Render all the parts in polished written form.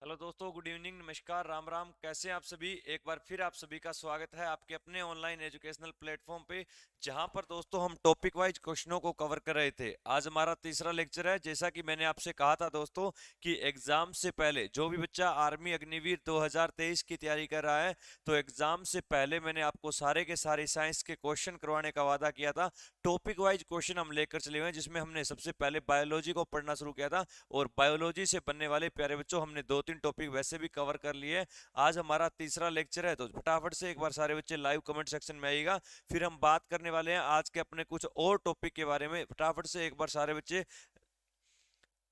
Hello दोस्तों, good evening, नमस्कार, राम राम। कैसे हैं आप सभी? एक बार फिर आप सभी का स्वागत है आपके अपने ऑनलाइन एजुकेशनल प्लेटफॉर्म पे, जहां पर दोस्तों हम टॉपिक वाइज क्वेश्चनों को कवर कर रहे थे। आज हमारा तीसरा लेक्चर है। जैसा कि मैंने आपसे कहा था दोस्तों कि एग्जाम से पहले जो भी बच्चा आर्मी अग्निवीर 2023 की तैयारी कर रहा है, तो एग्जाम से पहले मैंने आपको सारे के सारे साइंस के क्वेश्चन करवाने का वादा किया था। टॉपिक वाइज क्वेश्चन हम लेकर चले हुए हैं, जिसमें हमने सबसे पहले बायोलॉजी को पढ़ना शुरू किया था, और बायोलॉजी से बनने वाले प्यारे बच्चों हमने दो तीन टॉपिक वैसे भी कवर कर लिए। आज हमारा तीसरा लेक्चर है, तो फटाफट से एक बार सारे बच्चे लाइव कमेंट सेक्शन में आइएगा। फिर हम बात करने वाले हैं आज के अपने कुछ और टॉपिक के बारे में। फटाफट से एक बार सारे बच्चे,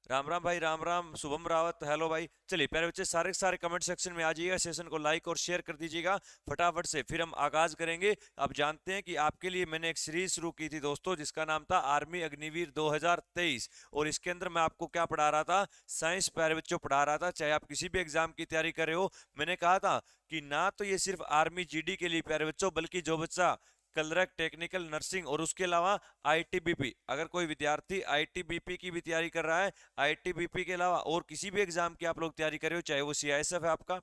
राम राम भाई, राम राम, शुभम रावत, हेलो भाई। चलिए प्यारे बच्चे, सारे के सारे कमेंट सेक्शन में आ जाइएगा, सेशन को लाइक और शेयर कर दीजिएगा फटाफट से। फिर हम आगाज करेंगे। आप जानते हैं कि आपके लिए मैंने एक सीरीज शुरू की थी दोस्तों, जिसका नाम था आर्मी अग्निवीर 2023, और इसके अंदर मैं आपको क्या पढ़ा रहा था? साइंस प्यारे बच्चों पढ़ा रहा था। चाहे आप किसी भी एग्जाम की तैयारी कर रहे हो, मैंने कहा था कि ना तो ये सिर्फ आर्मी जीडी के लिए प्यारे बच्चों, बल्कि जो बच्चा कलरक, टेक्निकल, नर्सिंग और उसके अलावा आईटीबीपी, अगर कोई विद्यार्थी आईटीबीपी की भी तैयारी कर रहा है, आईटीबीपी के अलावा और किसी भी एग्जाम की आप लोग तैयारी कर रहे हो, चाहे वो सीआईएसएफ है आपका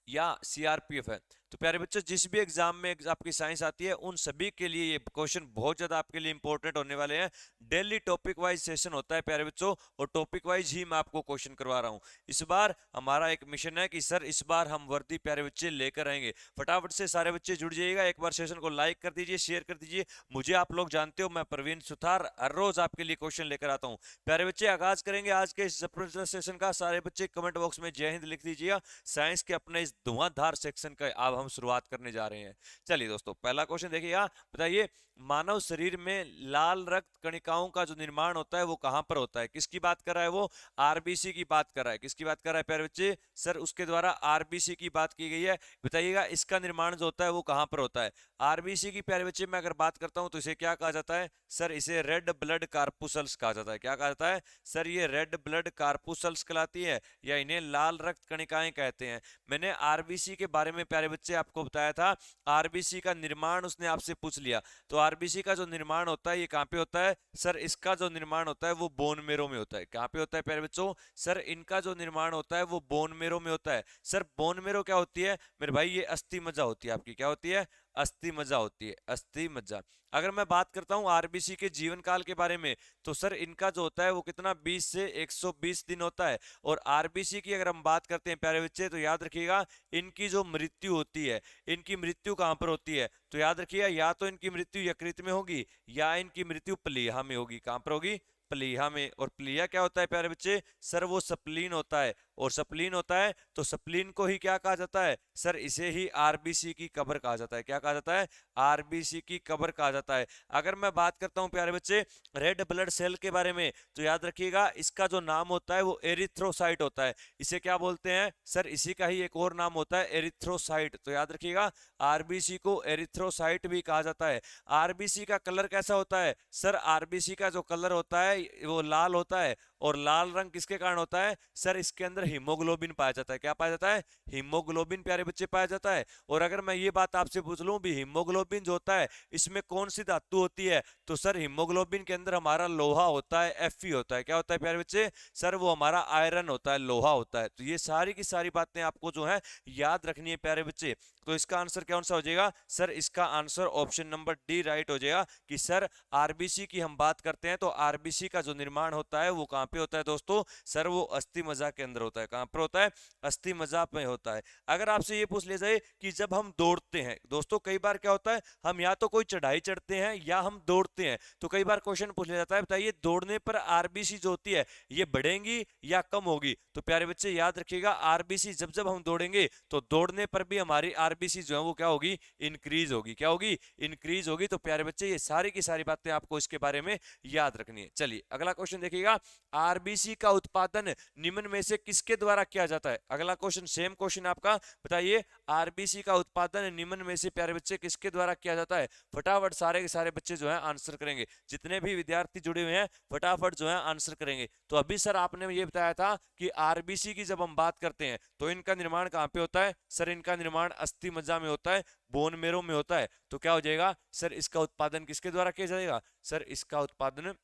या सीआरपीएफ है, तो प्यारे बच्चों जिस भी एग्जाम में आपकी साइंस आती है, उन सभी के लिए ये क्वेश्चन बहुत ज्यादा आपके लिए इंपॉर्टेंट होने वाले हैं। डेली टॉपिक वाइज सेशन होता है प्यारे बच्चों, और टॉपिक वाइज ही मैं आपको क्वेश्चन करवा रहा हूँ। इस बार हमारा एक मिशन है कि सर इस बार हम वर्दी प्यारे बच्चे लेकर आएंगे। फटाफट से सारे बच्चे जुड़ जाइएगा, एक बार सेशन को लाइक कर दीजिए, शेयर कर दीजिए। मुझे आप लोग जानते हो, मैं प्रवीण सुथार हर रोज आपके लिए क्वेश्चन लेकर आता हूँ। प्यारे बच्चे आगाज करेंगे आज के इस जबरदस्त सेशन का। सारे बच्चे कमेंट बॉक्स में जय हिंद लिख दीजिएगा। साइंस के अपने इस धुआंधार सेक्शन का अब हम शुरुआत करने जा रहे हैं। चलिए दोस्तों, पहला क्वेश्चन देखिएगा। बताइए, मानव शरीर में लाल रक्त कणिकाओं का जो निर्माण होता है वो कहां पर होता है? किसकी बात कर रहा है वो? आरबीसी की बात कर रहा है। किसकी बात कर रहा है प्यारे बच्चे? सर उसके द्वारा आरबीसी की बात की गई है। बताइएगा इसका निर्माण जो होता है वो कहां पर होता है? आरबीसी की प्यारे बच्चे मैं अगर बात करता हूं तो इसे क्या कहा जाता है? सर इसे रेड ब्लड कार्पुसल्स कहा जाता है। क्या कहा जाता है? सर ये रेड ब्लड कार्पुसल्स कहलाती है, या इन्हें लाल रक्त कणिकाएं कहते हैं। मैंने आरबीसी के बारे में प्यारे बच्चे आपको बताया था। आरबीसी का निर्माण उसने आपसे पूछ लिया, तो आरबीसी का जो निर्माण होता है ये कहाँ पे होता है? सर इसका जो निर्माण होता है वो बोन मेरो में होता है। कहाँ पे होता है प्यारे बच्चों? सर इनका जो निर्माण होता है वो बोन मेरो में होता है। सर बोन मेरो क्या होती है मेरे भाई? ये अस्थि मज्जा होती है आपकी। क्या होती है? अस्थि मज्जा होती है, अस्थि मज्जा। अगर मैं बात करता हूँ आरबीसी के जीवन काल के बारे में, तो सर इनका जो होता है वो कितना, 20 से 120 दिन होता है। और आरबीसी की अगर हम बात करते हैं प्यारे बच्चे, तो याद रखिएगा इनकी जो मृत्यु होती है, इनकी मृत्यु कहाँ पर होती है? तो याद रखिएगा, या तो इनकी मृत्यु यकृत में होगी, या इनकी मृत्यु प्लीहा में होगी। कहाँ पर होगी? प्लीहा में। और प्लीहा क्या होता है प्यारे बच्चे? सर वो सप्लीन होता है। और सप्लीन होता है तो सप्लीन को ही क्या कहा जाता है? सर इसे ही आरबीसी की कब्र कहा जाता है। क्या कहा जाता है? आरबीसी की कब्र कहा जाता है। अगर मैं बात करता हूं प्यारे बच्चे रेड ब्लड सेल के बारे में, तो याद रखिएगा इसका जो नाम होता है वो एरिथ्रोसाइट होता है। इसे क्या बोलते हैं? सर इसी का ही एक और नाम होता है एरिथ्रोसाइट। तो याद रखिएगा आरबीसी को एरिथ्रोसाइट भी कहा जाता है। आरबीसी का कलर कैसा होता है? सर आरबीसी का जो कलर होता है वो लाल होता है। और लाल रंग किसके कारण होता है? सर इसके अंदर हीमोग्लोबिन पाया जाता है। क्या पाया जाता है? हीमोग्लोबिन प्यारे बच्चे पाया जाता है। और अगर मैं ये बात आपसे पूछ लूं भी, हीमोग्लोबिन जो होता है इसमें कौन सी धातु होती है? तो सर हीमोग्लोबिन के अंदर हमारा लोहा होता है, एफई होता है। क्या होता है प्यारे बच्चे? सर वो हमारा आयरन होता है, लोहा होता है। तो ये सारी की सारी बातें आपको जो है याद रखनी है प्यारे बच्चे। तो इसका आंसर कौन सा हो जाएगा? सर इसका answer option number D right हो जाएगा, कि सर आरबीसी की हम बात करते हैं तो आरबीसी का जो निर्माण होता है वो कहां पे होता है दोस्तों? सर वो अस्थि मज्जा के अंदर होता है। कहां पर होता है? अस्थि मज्जा में होता है। अगर आपसे ये पूछ लिया जाए कि जब हम दौड़ते हैं दोस्तों, कई बार क्या होता है, हम या तो कोई चढ़ाई चढ़ते हैं या हम दौड़ते हैं, तो कई बार क्वेश्चन पूछ लिया जाता है, बताइए दौड़ने पर आरबीसी जो होती है ये बढ़ेंगी या कम होगी? तो प्यारे बच्चे याद रखिएगा आरबीसी जब जब हम दौड़ेंगे तो दौड़ने पर भी हमारी आरबीसी जो है वो क्या होगी? इंक्रीज होगी। क्या होगी? इंक्रीज होगी। तो प्यारे बच्चे ये सारी की सारी बातें आपको इसके बारे में याद रखनी है। चलिए अगला क्वेश्चन देखिएगा। आरबीसी का उत्पादन निम्न में से किसके द्वारा किया जाता है? अगला क्वेश्चन सेम क्वेश्चन आपका। बताइए आरबीसी का उत्पादन निम्न में से प्यारे बच्चे किसके द्वारा किया जाता है? फटाफट सारे के सारे बच्चे जो है आंसर करेंगे। जितने भी विद्यार्थी जुड़े हुए हैं फटाफट जो है आंसर करेंगे। तो अभी सर आपने ये बताया था कि आरबीसी की जब हम बात करते हैं तो इनका निर्माण कहां पे होता है? सर इनका निर्माण अस्थि मज्जा में होता है, बोन मेरो में होता है। तो क्या हो जाएगा? सर इसका उत्पादन किसके द्वारा किया जाएगा? सर इसका उत्पादन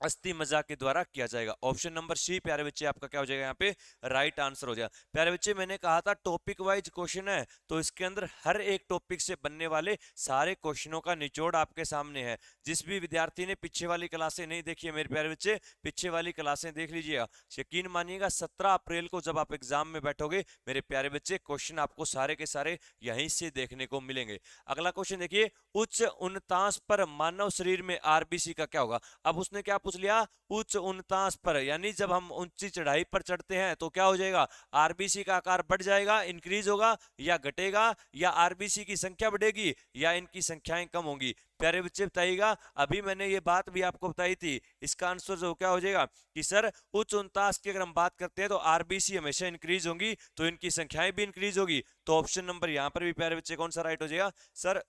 अस्थि मज्जा के द्वारा किया जाएगा। ऑप्शन नंबर सी प्यारे बच्चे आपका क्या हो जाएगा यहाँ पे राइट आंसर हो जाएगा। प्यारे बच्चे मैंने कहा था टॉपिक वाइज क्वेश्चन है, तो इसके अंदर हर एक टॉपिक से बनने वाले सारे क्वेश्चनों का निचोड़ आपके सामने है। जिस भी विद्यार्थी ने पीछे वाली क्लासें नहीं देखी है मेरे प्यारे बच्चे, पीछे वाली क्लासें देख लीजिएगा। यकीन मानिएगा 17 अप्रैल को जब आप एग्जाम में बैठोगे मेरे प्यारे बच्चे, क्वेश्चन आपको सारे के सारे यहीं से देखने को मिलेंगे। अगला क्वेश्चन देखिए, उच्च उन्तांश पर मानव शरीर में आरबीसी का क्या होगा। अब उसने क्या पूछ लिया, उच्च उन्तांश पर, यानी जब हम ऊंची चढ़ाई पर चढ़ते हैं तो क्या हो जाएगा, आरबीसी का आकार बढ़ जाएगा, इंक्रीज होगा या घटेगा, या आरबीसी की संख्या बढ़ेगी या इनकी संख्याएं कम होंगी। प्यारे बच्चे बताइएगा, अभी मैंने ये बात भी आपको बताई थी, इसका आंसर जो क्या हो जाएगा कि सर उच्च उन्तांश की अगर हम बात करते हैं तो आरबीसी हमेशा इंक्रीज होंगी, तो इनकी संख्याएं भी इंक्रीज होगी। तो ऑप्शन नंबर यहां पर भी प्यारे बच्चे कौन सा राइट हो जाएगा सर,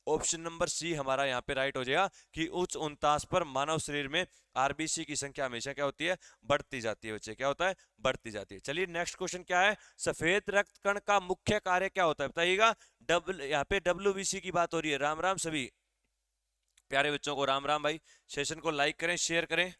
ऑप्शन नंबर सी हमारा यहाँ पे राइट हो जाएगा कि उच्च उन्तांश पर मानव शरीर में आरबीसी की संख्या हमेशा क्या होती है, बढ़ती जाती है बच्चे, क्या होता है, बढ़ती जाती है। चलिए नेक्स्ट क्वेश्चन क्या है, सफेद रक्त कण का मुख्य कार्य क्या होता है बताइएगा। यहाँ पे डब्ल्यूबीसी की बात हो रही है। राम राम सभी प्यारे बच्चों को, राम राम भाई। सेशन को लाइक करें, शेयर करें।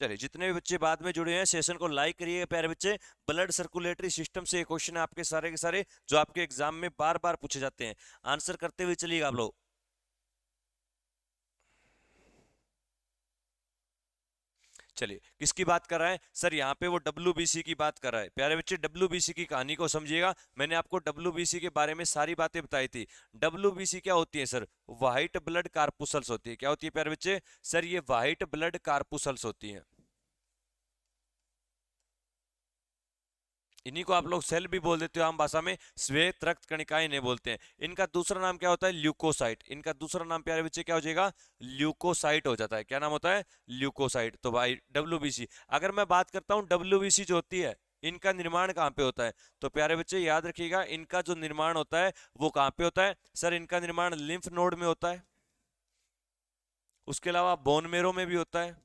चलिए जितने भी बच्चे बाद में जुड़े हैं सेशन को लाइक करिए प्यारे बच्चे। ब्लड सर्कुलेटरी सिस्टम से क्वेश्चन आपके सारे के सारे जो आपके एग्जाम में बार बार पूछे जाते हैं, आंसर करते हुए चलिएगा आप लोग। चलिए किसकी बात कर रहा है सर, यहाँ पे वो डब्ल्यूबीसी की बात कर रहा है। प्यारे बच्चे डब्ल्यूबीसी की कहानी को समझिएगा, मैंने आपको डब्ल्यूबीसी के बारे में सारी बातें बताई थी। डब्ल्यूबीसी क्या होती है सर, व्हाइट ब्लड कार्पुसल्स होती है। क्या होती है प्यारे बच्चे सर, ये व्हाइट ब्लड कार्पुसल्स होती है। इन्हीं को आप लोग सेल भी बोल देते हो आम भाषा में, श्वेत रक्त कणिकाएं इन्हें बोलते हैं। इनका दूसरा नाम क्या होता है, ल्यूकोसाइट। इनका दूसरा नाम प्यारे बच्चे क्या हो जाएगा, ल्यूकोसाइट हो जाता है। क्या नाम होता है, ल्यूकोसाइट। तो भाई डब्ल्यूबीसी, अगर मैं बात करता हूं डब्ल्यूबीसी जो होती है इनका निर्माण कहाँ पे होता है, तो प्यारे बच्चे याद रखिएगा इनका जो निर्माण होता है वो कहाँ पे होता है सर, इनका निर्माण लिम्फ नोड में होता है, उसके अलावा बोन मेरो में भी होता है,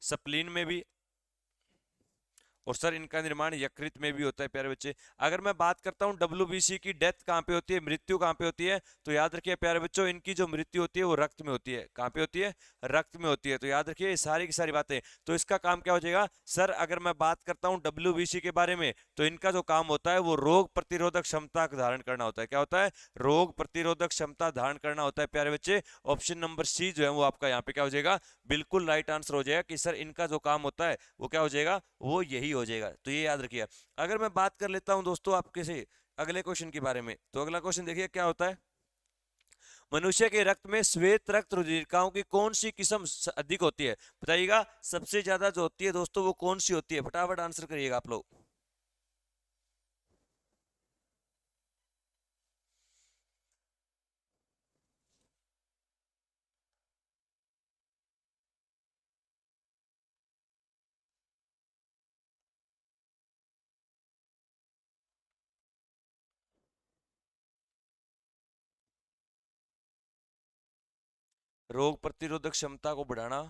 स्प्लीन में भी, और सर इनका निर्माण यकृत में भी होता है। प्यारे बच्चे अगर मैं बात करता हूं डब्ल्यूबीसी की डेथ कहां पे होती है, मृत्यु कहां पे होती है, तो याद रखिए प्यारे बच्चों इनकी जो मृत्यु होती है वो रक्त में होती है। कहां पे होती है, रक्त में होती है। तो याद रखिए सारी की सारी बातें। तो इसका काम क्या हो जाएगा सर, अगर मैं बात करता हूं डब्ल्यूबीसी के बारे में, तो इनका जो काम होता है वो रोग प्रतिरोधक क्षमता धारण करना होता है। क्या होता है, रोग प्रतिरोधक क्षमता धारण करना होता है। प्यारे बच्चे ऑप्शन नंबर सी जो है वो आपका यहाँ पे क्या हो जाएगा, बिल्कुल राइट आंसर हो जाएगा कि सर इनका जो काम होता है वो क्या हो जाएगा, वो यही हो जाएगा। तो ये याद रखिए। अगर मैं बात कर लेता हूं दोस्तों आपके से अगले क्वेश्चन के बारे में, तो अगला क्वेश्चन देखिए क्या होता है, मनुष्य के रक्त में श्वेत रक्त रुधिरिकाओं की कौन सी किस्म अधिक होती है बताइएगा। सबसे ज्यादा जो होती है दोस्तों वो कौन सी होती है, फटाफट आंसर करिएगा आप लोग। रोग प्रतिरोधक क्षमता को बढ़ाना।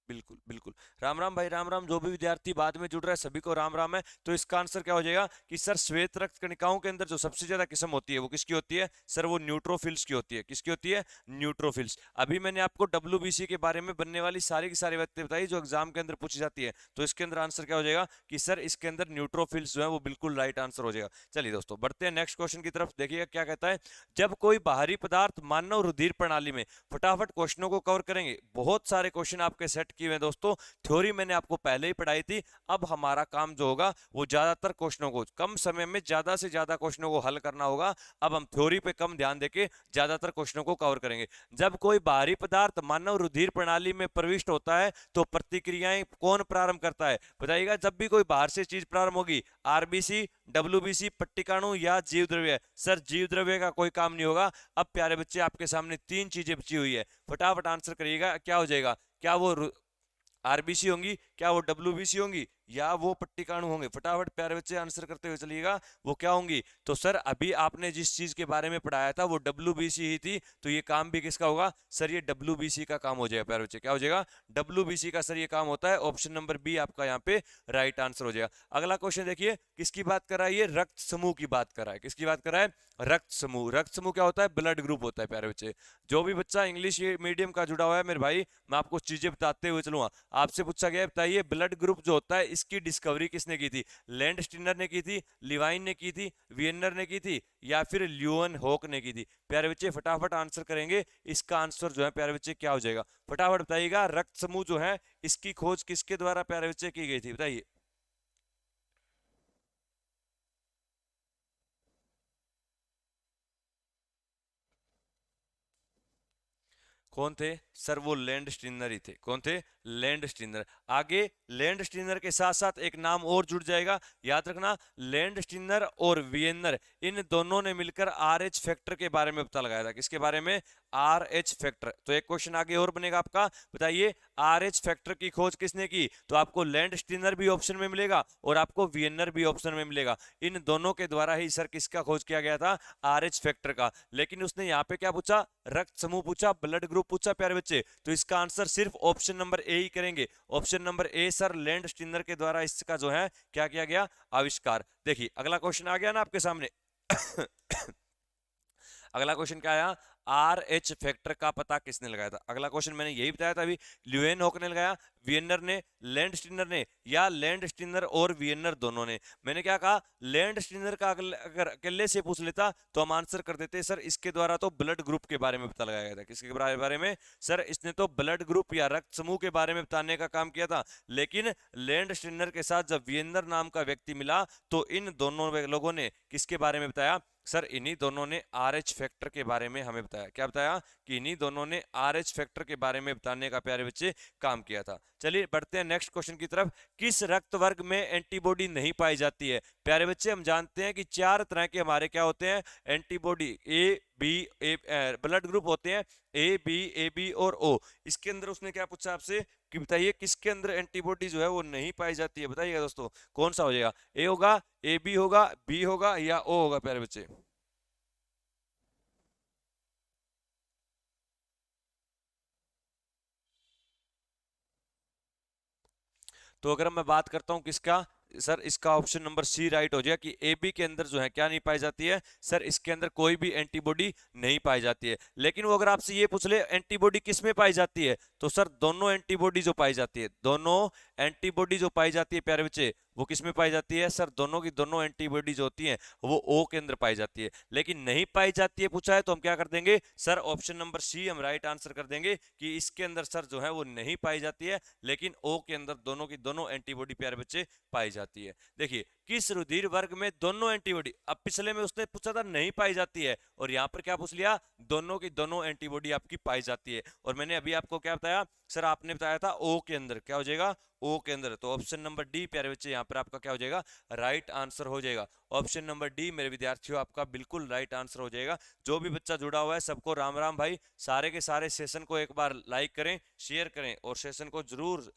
बिल्कुल बिल्कुल, राम राम भाई, राम राम। जो भी विद्यार्थी बाद में जुड़ रहा है सभी को राम राम है। तो इसका आंसर क्या हो जाएगा कि सर श्वेत रक्त कणिकाओं के अंदर जो सबसे ज्यादा किस्म होती है वो किसकी होती है सर, वो न्यूट्रोफिल्स की होती है। किसकी होती है, न्यूट्रोफिल्स। अभी मैंने आपको डब्ल्यूबीसी के बारे में बनने वाली सारी की सारी बातें बताई जो एग्जाम के अंदर पूछी जाती है। तो इसके अंदर आंसर क्या हो जाएगा कि सर इसके अंदर न्यूट्रोफिल्स जो है वो बिल्कुल राइट आंसर हो जाएगा। चलिए दोस्तों बढ़ते हैं नेक्स्ट क्वेश्चन की तरफ। देखिएगा क्या कहता है, जब कोई बाहरी पदार्थ मानव रुधिर प्रणाली में, फटाफट क्वेश्चनों को कवर करेंगे, बहुत सारे क्वेश्चन आपके सेट किए हुए दोस्तों। थ्योरी मैंने आपको पहले ही पढ़ाई थी। अब हमारा काम जो होगा वो ज्यादातर क्वेश्चनों को कम समय में ज्यादा से ज्यादा क्वेश्चनों को हल करना होगा। अब हम थ्योरी पे कम ध्यान देके ज्यादातर क्वेश्चनों को कवर करेंगे। जब कोई बाहरी पदार्थ मानव रुधिर प्रणाली में प्रविष्ट होता है तो प्रतिक्रियाएं कौन प्रारंभ करता है बताइएगा। जब भी कोई बाहर से चीज प्रारंभ होगी, आरबीसी, डब्ल्यूबीसी, पट्टिकाणु या जीव द्रव्य। सर जीव द्रव्य का कोई काम नहीं होगा। अब प्यारे बच्चे आपके सामने तीन चीजें बची हुई है, फटाफट आंसर करिएगा क्या हो जाएगा। क्या वो आरबीसी होंगी, क्या वो डब्ल्यूबीसी होंगी, या वो पट्टिका अणु होंगे? फटाफट प्यारे बच्चे आंसर करते हुए चलिएगा, वो क्या होंगी? तो सर अभी आपने जिस चीज के बारे में पढ़ाया था वो डब्ल्यूबीसी ही थी, तो ये काम भी किसका होगा? सर ये डब्ल्यूबीसी का काम हो जाएगा प्यारे बच्चे। क्या हो जाएगा? डब्ल्यूबीसी का सर ये काम होता है। ऑप्शन नंबर बी आपका यहाँ पे राइट आंसर हो जाएगा। अगला क्वेश्चन देखिए, किसकी बात कर रहा है? ये रक्त समूह की बात कर रहा है। किसकी बात कर रहा है? रक्त समूह। रक्त समूह क्या होता है? ब्लड ग्रुप होता है प्यारे बच्चे। जो भी बच्चा इंग्लिश मीडियम का जुड़ा हुआ है मेरे भाई, मैं आपको चीजें बताते हुए चलूंगा। आपसे पूछा गया है, बताइए ब्लड ग्रुप जो होता है इसकी डिस्कवरी किसने की थी? लैंड स्टीनर ने की थी, लिवाइन ने की थी, वियनर ने की थी, या फिर ल्यूवन हॉक ने की थी? प्यारे बच्चे फटाफट आंसर करेंगे। इसका आंसर जो है प्यारे बच्चे क्या हो जाएगा? फटाफट बताइएगा। रक्त समूह जो है इसकी खोज किसके द्वारा प्यारे बच्चे की गई थी? बताइए। कौन थे? सर वो लैंड स्टीनर ही थे। कौन थे? Land Steiner. आगे लैंड स्टीनर के साथ साथ एक नाम और जुड़ जाएगा, याद रखना। लैंड स्टीनर और वियनर, इन दोनों ने मिलकर आर एच फैक्टर के बारे में पता लगाया था। किसके बारे में? R H factor. तो एक क्वेश्चन आगे और बनेगा आपका, बताइए आर एच फैक्टर की खोज किसने की? तो आपको लैंड स्टीनर भी ऑप्शन में मिलेगा और आपको वियनर भी ऑप्शन में मिलेगा। इन दोनों के द्वारा ही सर किसका खोज किया गया था? आर एच फैक्टर का। लेकिन उसने यहाँ पे क्या पूछा? रक्त समूह पूछा, ब्लड ग्रुप पूछा प्यारे बच्चे। तो इसका आंसर सिर्फ ऑप्शन नंबर ए ही करेंगे। Option number A sir, land Steiner के द्वारा इसका जो है क्या किया गया? आविष्कार। देखिए अगला क्वेश्चन आ गया ना आपके सामने। अगला क्वेश्चन क्या आया? आर एच फैक्टर का पता किसने लगाया था? अगला क्वेश्चन मैंने यही बताया था अभी। ल्यूएनहॉक ने लगाया, वियनर ने, लैंड स्टीनर ने, या लैंड स्टीनर और वियनर दोनों ने? मैंने क्या कहा? लैंड स्टीनर का अगर अकेले से पूछ लेता तो हम आंसर कर देते सर इसके द्वारा तो ब्लड ग्रुप के बारे में पता लगाया गया था। किसके बारे में? सर इसने तो ब्लड ग्रुप या रक्त समूह के बारे में बताने का काम किया था। लेकिन लैंड स्टीनर के साथ जब वियनर नाम का व्यक्ति मिला तो इन दोनों लोगों ने किसके बारे में बताया? सर इन्हीं दोनों ने आर एच फैक्टर के बारे में हमें बताया। क्या बताया? कि इन्हीं दोनों ने आर एच फैक्टर के बारे में बताने का प्यारे बच्चे काम किया था। चलिए बढ़ते हैं नेक्स्ट क्वेश्चन की तरफ। किस रक्त वर्ग में एंटीबॉडी नहीं पाई जाती है? प्यारे बच्चे हम जानते हैं कि चार तरह के हमारे क्या होते हैं? Antibody. A B A blood group होते हैं ए बी, ए बी और ओ। इसके अंदर उसने क्या पूछा आपसे कि बताइए किसके अंदर एंटीबॉडी जो है वो नहीं पाई जाती है? बताइएगा दोस्तों, कौन सा हो जाएगा? ए होगा, ए बी होगा, बी होगा, या ओ होगा प्यारे बच्चे? तो अगर मैं बात करता हूं किसका, सर इसका ऑप्शन नंबर सी राइट हो जाएगा कि ए बी के अंदर जो है क्या नहीं पाई जाती है? सर इसके अंदर कोई भी एंटीबॉडी नहीं पाई जाती है। लेकिन वो अगर आपसे ये पूछ ले एंटीबॉडी किस में पाई जाती है, तो सर दोनों एंटीबॉडी जो पाई जाती है, दोनों एंटीबॉडी जो पाई जाती है प्यारे बच्चे, वो किस में पाई जाती है? सर दोनों की दोनों एंटीबॉडी जो होती है वो ओ के अंदर पाई जाती है। लेकिन नहीं पाई जाती है पूछा है तो हम क्या कर देंगे? सर ऑप्शन नंबर सी हम राइट आंसर कर देंगे कि इसके अंदर सर जो है वो नहीं पाई जाती है, लेकिन ओ के अंदर दोनों की दोनों एंटीबॉडी प्यारे बच्चे पाई जाती है। देखिए किस रुधिर वर्ग में दोनों एंटीबॉडी, अब पिछले में उसने पूछा था नहीं पाई जाती है और यहां पर क्या पूछ लिया? दोनों की दोनों एंटीबॉडी आपकी पाई जाती है। और मैंने अभी आपको क्या बताया? सर आपने बताया था ओ के अंदर। क्या हो जाएगा? ओ के अंदर। तो ऑप्शन नंबर डी प्यारे बच्चे यहाँ पर आपका क्या हो जाएगा? राइट आंसर हो जाएगा। ऑप्शन नंबर डी मेरे विद्यार्थियों आपका बिल्कुल राइट आंसर हो जाएगा। जो भी बच्चा जुड़ा हुआ है सबको राम राम भाई। सारे के सारे सेशन को एक बार लाइक करें, शेयर करें और सेशन को जरूर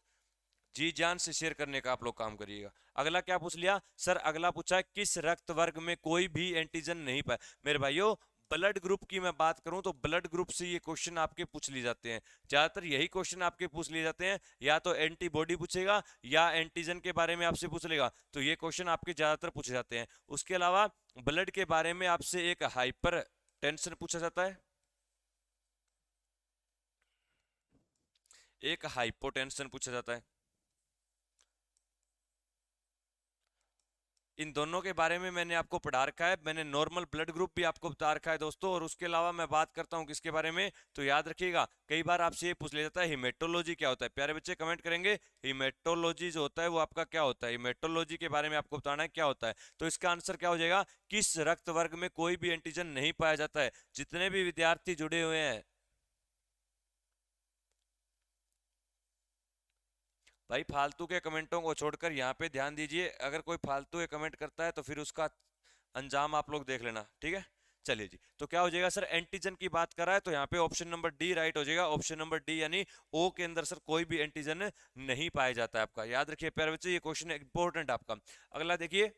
जी जान से शेयर करने का आप लोग काम करिएगा। अगला क्या पूछ लिया? सर अगला पूछा है किस रक्त वर्ग में कोई भी एंटीजन नहीं पाया? मेरे भाइयों ब्लड ग्रुप की मैं बात करूं तो ब्लड ग्रुप से ये क्वेश्चन आपके पूछ लिए जाते हैं। ज्यादातर यही क्वेश्चन आपके पूछ लिए जाते हैं, या तो एंटीबॉडी पूछेगा या एंटीजन के बारे में आपसे पूछ लेगा। तो ये क्वेश्चन आपके ज्यादातर पूछे जाते हैं। उसके अलावा ब्लड के बारे में आपसे एक हाइपर टेंशन पूछा जाता है, एक हाइपोटेंशन पूछा जाता है। इन दोनों के बारे में मैंने आपको पढ़ा रखा है। मैंने नॉर्मल ब्लड ग्रुप भी आपको बता रखा है दोस्तों। और उसके अलावा मैं बात करता हूँ किसके बारे में, तो याद रखिएगा कई बार आपसे ये पूछ लिया जाता है हिमेटोलॉजी क्या होता है? प्यारे बच्चे कमेंट करेंगे हिमेटोलॉजी जो होता है वो आपका क्या होता है? हिमेटोलॉजी के बारे में आपको बताना है क्या होता है। तो इसका आंसर क्या हो जाएगा? किस रक्त वर्ग में कोई भी एंटीजन नहीं पाया जाता है? जितने भी विद्यार्थी जुड़े हुए हैं भाई, फालतू के कमेंटों को छोड़कर यहाँ पे ध्यान दीजिए। अगर कोई फालतू के कमेंट करता है तो फिर उसका अंजाम आप लोग देख लेना, ठीक है? चलिए जी, तो क्या हो जाएगा सर, एंटीजन की बात कर रहा है तो यहाँ पे ऑप्शन नंबर डी राइट हो जाएगा। ऑप्शन नंबर डी यानी ओ के अंदर सर कोई भी एंटीजन नहीं पाया जाता है आपका। याद रखिए प्यारे बच्चे, ये क्वेश्चन इंपॉर्टेंट आपका। अगला देखिए,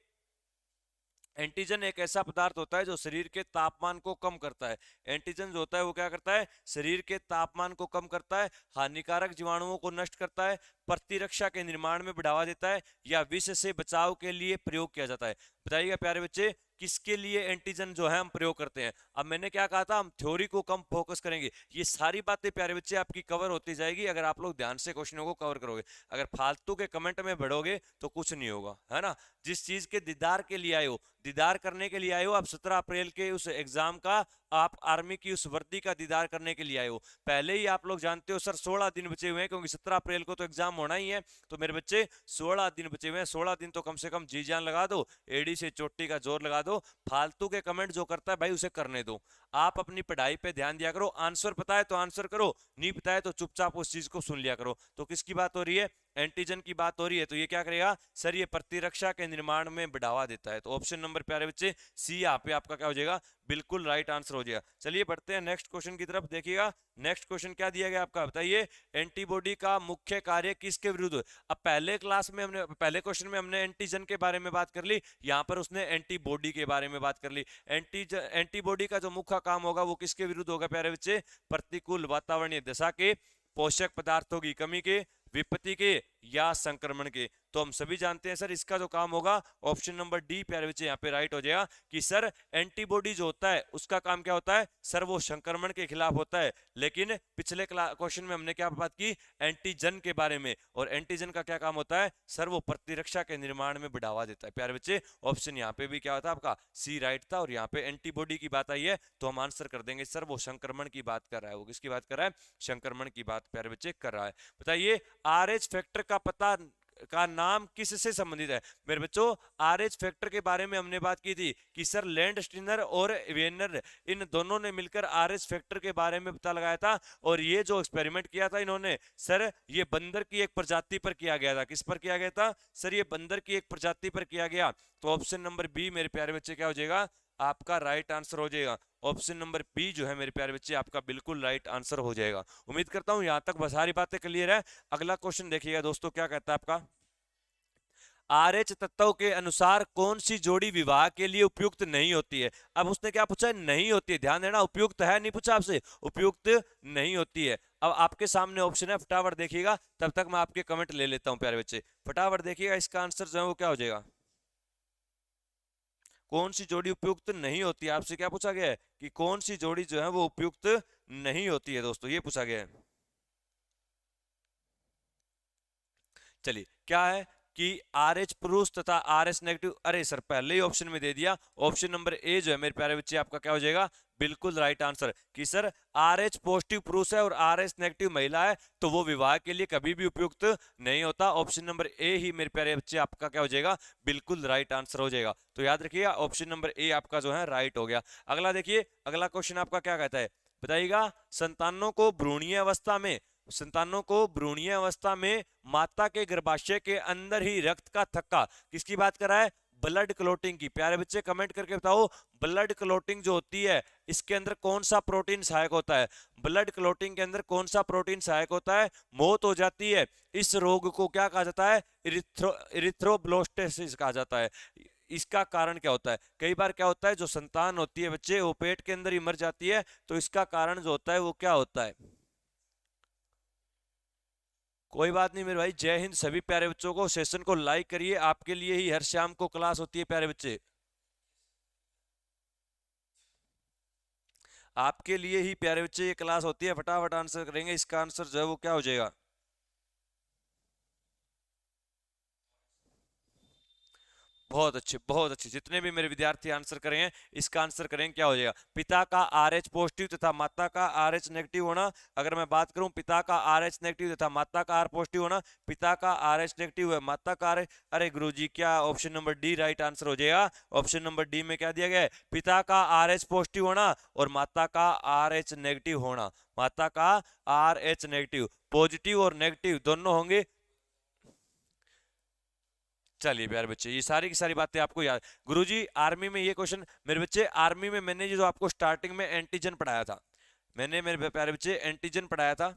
एंटीजन एक ऐसा पदार्थ होता है जो शरीर के तापमान को कम करता है। एंटीजन जो होता है वो क्या करता है, शरीर के तापमान को कम करता है, हानिकारक जीवाणुओं को नष्ट करता है, प्रतिरक्षा के निर्माण में बढ़ावा देता है, या विष से बचाव के लिए प्रयोग किया जाता है। बताइएगा प्यारे बच्चे, किसके लिए एंटीजन जो है हम प्रयोग करते हैं। अब मैंने क्या कहा था, हम थ्योरी को कम फोकस करेंगे। ये सारी बातें प्यारे बच्चे आपकी कवर होती जाएगी अगर आप लोग ध्यान से क्वेश्चनों को कवर करोगे। अगर फालतू के कमेंट में बढ़ोगे तो कुछ नहीं होगा, है ना। जिस चीज के दीदार के लिए आए हो, दीदार करने के लिए आए हो, आप 17 अप्रैल के उस एग्जाम का, आप आर्मी की उस वर्दी का दीदार करने के लिए आए हो। पहले ही आप लोग जानते हो सर 16 दिन बचे हुए हैं, क्योंकि 17 अप्रैल को तो एग्जाम होना ही है। तो मेरे बच्चे 16 दिन बचे हुए हैं, 16 दिन तो कम से कम जी जान लगा दो, एड़ी से चोटी का जोर लगा दो। फालतू के कमेंट जो करता है भाई उसे करने दो। आप अपनी पढ़ाई पे ध्यान दिया करो, आंसर पता है तो आंसर करो, नहीं पता है तो चुपचाप उस चीज को सुन लिया करो। तो किसकी बात हो रही है, एंटीजन की बात हो रही है। तो ये क्या करेगा सर, ये प्रतिरक्षा के निर्माण में बढ़ावा देता है। तो ऑप्शन नंबर प्यारे बच्चे सी यहाँ पे आपका क्या हो जाएगा, बिल्कुल राइट आंसर हो जाएगा। चलिए बढ़ते हैं नेक्स्ट क्वेश्चन की तरफ। देखिएगा नेक्स्ट क्वेश्चन क्या दिया गया आपका, बताइए, एंटीबॉडी का मुख्य कार्य किसके विरुद्ध। अब पहले क्लास में हमने, पहले क्वेश्चन में हमने एंटीजन के बारे में बात कर ली, यहाँ पर उसने एंटीबॉडी के बारे में बात कर ली। एंटीबॉडी का जो मुख्य काम होगा वो किसके विरुद्ध होगा प्यारे बच्चे, प्रतिकूल वातावरणीय दशा के, पोषक पदार्थों की कमी के, विपत्ति के, या संक्रमण के। तो हम सभी जानते हैं सर इसका जो काम होगा ऑप्शन नंबर डी प्यारे बच्चे यहाँ पे राइट हो जाएगा, कि सर एंटीबॉडी जो होता है उसका काम क्या होता है सर, वो संक्रमण के खिलाफ होता है। लेकिन पिछले क्वेश्चन में हमने क्या बात की, एंटीजन के बारे में, और एंटीजन का क्या काम होता है सर, वो प्रतिरक्षा के निर्माण में बढ़ावा देता है। प्यारे बच्चे ऑप्शन यहाँ पे भी क्या होता है आपका, सी राइट था। और यहाँ पे एंटीबॉडी की बात आई है तो हम आंसर कर देंगे सर, वो संक्रमण की बात कर रहा है। वो किसकी बात कर रहा है, संक्रमण की बात प्यारे बच्चे कर रहा है। बताइए, आरएच फैक्टर का पता का नाम किससे संबंधित है। मेरे बच्चों, आरएच फैक्टर के बारे में हमने बात की थी कि सर लैंडस्टीनर और वेनर, इन दोनों ने मिलकर आरएच फैक्टर के बारे में पता लगाया था। और ये जो एक्सपेरिमेंट किया था इन्होंने सर, ये बंदर की एक प्रजाति पर किया गया था। किस पर किया गया था सर, ये बंदर की एक प्रजाति पर किया गया। तो ऑप्शन नंबर बी मेरे प्यारे बच्चे क्या हो जाएगा, आपका राइट आंसर हो जाएगा। ऑप्शन नंबर बी जो है मेरे प्यारे बच्चे आपका बिल्कुल राइट आंसर हो जाएगा। उम्मीद करता हूं यहां तक सारी बातें क्लियर है। अगला क्वेश्चन देखिएगा दोस्तों, क्या कहता है आपका, आरएच तत्व के अनुसार कौन सी जोड़ी विवाह के लिए उपयुक्त नहीं होती है। अब उसने क्या पूछा है, नहीं होती है। ध्यान देना, उपयुक्त है नहीं पूछा आपसे, उपयुक्त नहीं होती है। अब आपके सामने ऑप्शन है, फटाफट देखिएगा, तब तक मैं आपके कमेंट ले लेता हूं प्यारे बच्चे। फटाफट देखिएगा, इसका आंसर जो है वो क्या हो जाएगा, कौन सी जोड़ी उपयुक्त नहीं होती है। आपसे क्या पूछा गया है कि कौन सी जोड़ी जो है वो उपयुक्त नहीं होती है दोस्तों, ये पूछा गया है। चलिए क्या है कि आर एच पुरुष तथा आर एस नेगेटिव, अरे सर पहले ही ऑप्शन में दे दिया। ऑप्शन नंबर ए जो है मेरे प्यारे बच्चे आपका क्या हो जाएगा, बिल्कुल राइट आंसर, कि सर आर एच पॉजिटिव पुरुष है और आर एस नेगेटिव महिला है तो वो विवाह के लिए कभी भी उपयुक्त नहीं होता। ऑप्शन नंबर ए ही मेरे प्यारे बच्चे आपका क्या हो जाएगा, बिल्कुल राइट आंसर हो जाएगा। तो याद रखिएगा ऑप्शन नंबर ए आपका जो है राइट हो गया। अगला देखिए, अगला क्वेश्चन आपका क्या कहता है, बताइएगा, संतानों को भ्रूणीय अवस्था में माता के गर्भाशय के अंदर ही रक्त का थक्का, किसकी बात कर रहा है, ब्लड क्लोटिंग की। प्यारे बच्चे कमेंट करके बताओ, ब्लड क्लोटिंग जो होती है इसके अंदर कौन सा प्रोटीन सहायक होता है। ब्लड क्लोटिंग के अंदर कौन सा प्रोटीन सहायक होता है, मौत हो जाती है। इस रोग को क्या कहा जाता है, इरिथ्रोब्लास्टोसिस कहा जाता है। इसका कारण क्या होता है, कई बार क्या होता है, जो संतान होती है बच्चे वो पेट के अंदर ही मर जाती है। तो इसका कारण जो होता है वो क्या होता है। कोई बात नहीं मेरे भाई, जय हिंद सभी प्यारे बच्चों को। सेशन को लाइक करिए, आपके लिए ही हर शाम को क्लास होती है प्यारे बच्चे, आपके लिए ही प्यारे बच्चे ये क्लास होती है। फटाफट आंसर करेंगे, इसका आंसर जो है वो क्या हो जाएगा, बहुत अच्छे बहुत अच्छे। जितने भी मेरे विद्यार्थी आंसर करेंगे इसका आंसर करेंगे क्या हो जाएगा, पिता का आर एच पॉजिटिव तथा माता का आर एच नेगेटिव होना। अगर मैं बात करूं पिता का आर एच नेगेटिव तथा माता का आर पॉजिटिव होना, पिता का आर एच नेगेटिव है, माता का आर, अरे गुरुजी क्या option number D right answer हो जाएगा। ऑप्शन नंबर डी में क्या दिया गया है, पिता का आर एच पॉजिटिव होना और माता का आर एच नेगेटिव होना। माता का आर एच नेगेटिव, पॉजिटिव और नेगेटिव दोनों होंगे। चलिए प्यारे बच्चे, ये सारी की सारी बातें आपको याद। गुरुजी आर्मी में ये क्वेश्चन, मेरे बच्चे आर्मी में मैंने ये जो आपको स्टार्टिंग में एंटीजन पढ़ाया था, मैंने मेरे प्यारे बच्चे एंटीजन पढ़ाया था,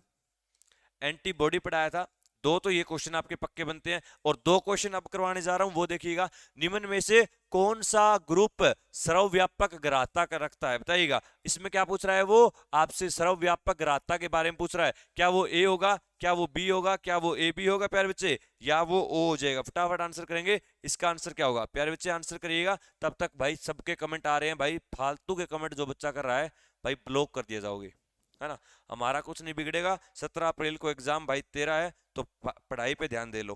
एंटीबॉडी पढ़ाया था। दो तो ये क्वेश्चन आपके पक्के बनते हैं, और दो क्वेश्चन अब करवाने जा रहा हूं, वो देखिएगा। निम्न में से कौन सा ग्रुप सर्वव्यापक ग्राहकता का रखता है, बताइएगा। इसमें क्या पूछ रहा है, वो आपसे सर्वव्यापक ग्राहकता के बारे में पूछ रहा है। क्या वो ए होगा, क्या वो बी होगा, क्या वो ए बी होगा प्यारे बच्चे, या वो ओ हो जाएगा? फटाफट आंसर करेंगे, इसका आंसर क्या होगा प्यारे बच्चे, आंसर करिएगा। तब तक भाई सबके कमेंट आ रहे हैं भाई, फालतू के कमेंट जो बच्चा कर रहा है भाई ब्लॉक कर दिया जाओगे, है ना। हमारा कुछ नहीं बिगड़ेगा, 17 अप्रैल को एग्जाम भाई तेरा है, तो पढ़ाई पे ध्यान दे लो।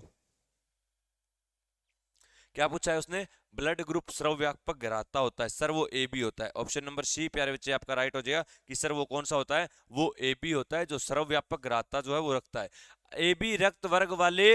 क्या पूछा है उसने, ब्लड ग्रुप सर्वव्यापक ग्राहकता होता है सर, वो ए बी होता है। ऑप्शन नंबर सी प्यारे बच्चे आपका राइट हो जाएगा कि सर वो कौन सा होता है, वो ए बी होता है, जो सर्वव्यापक ग्राहकता जो है वो रखता है। ए बी रक्त वर्ग वाले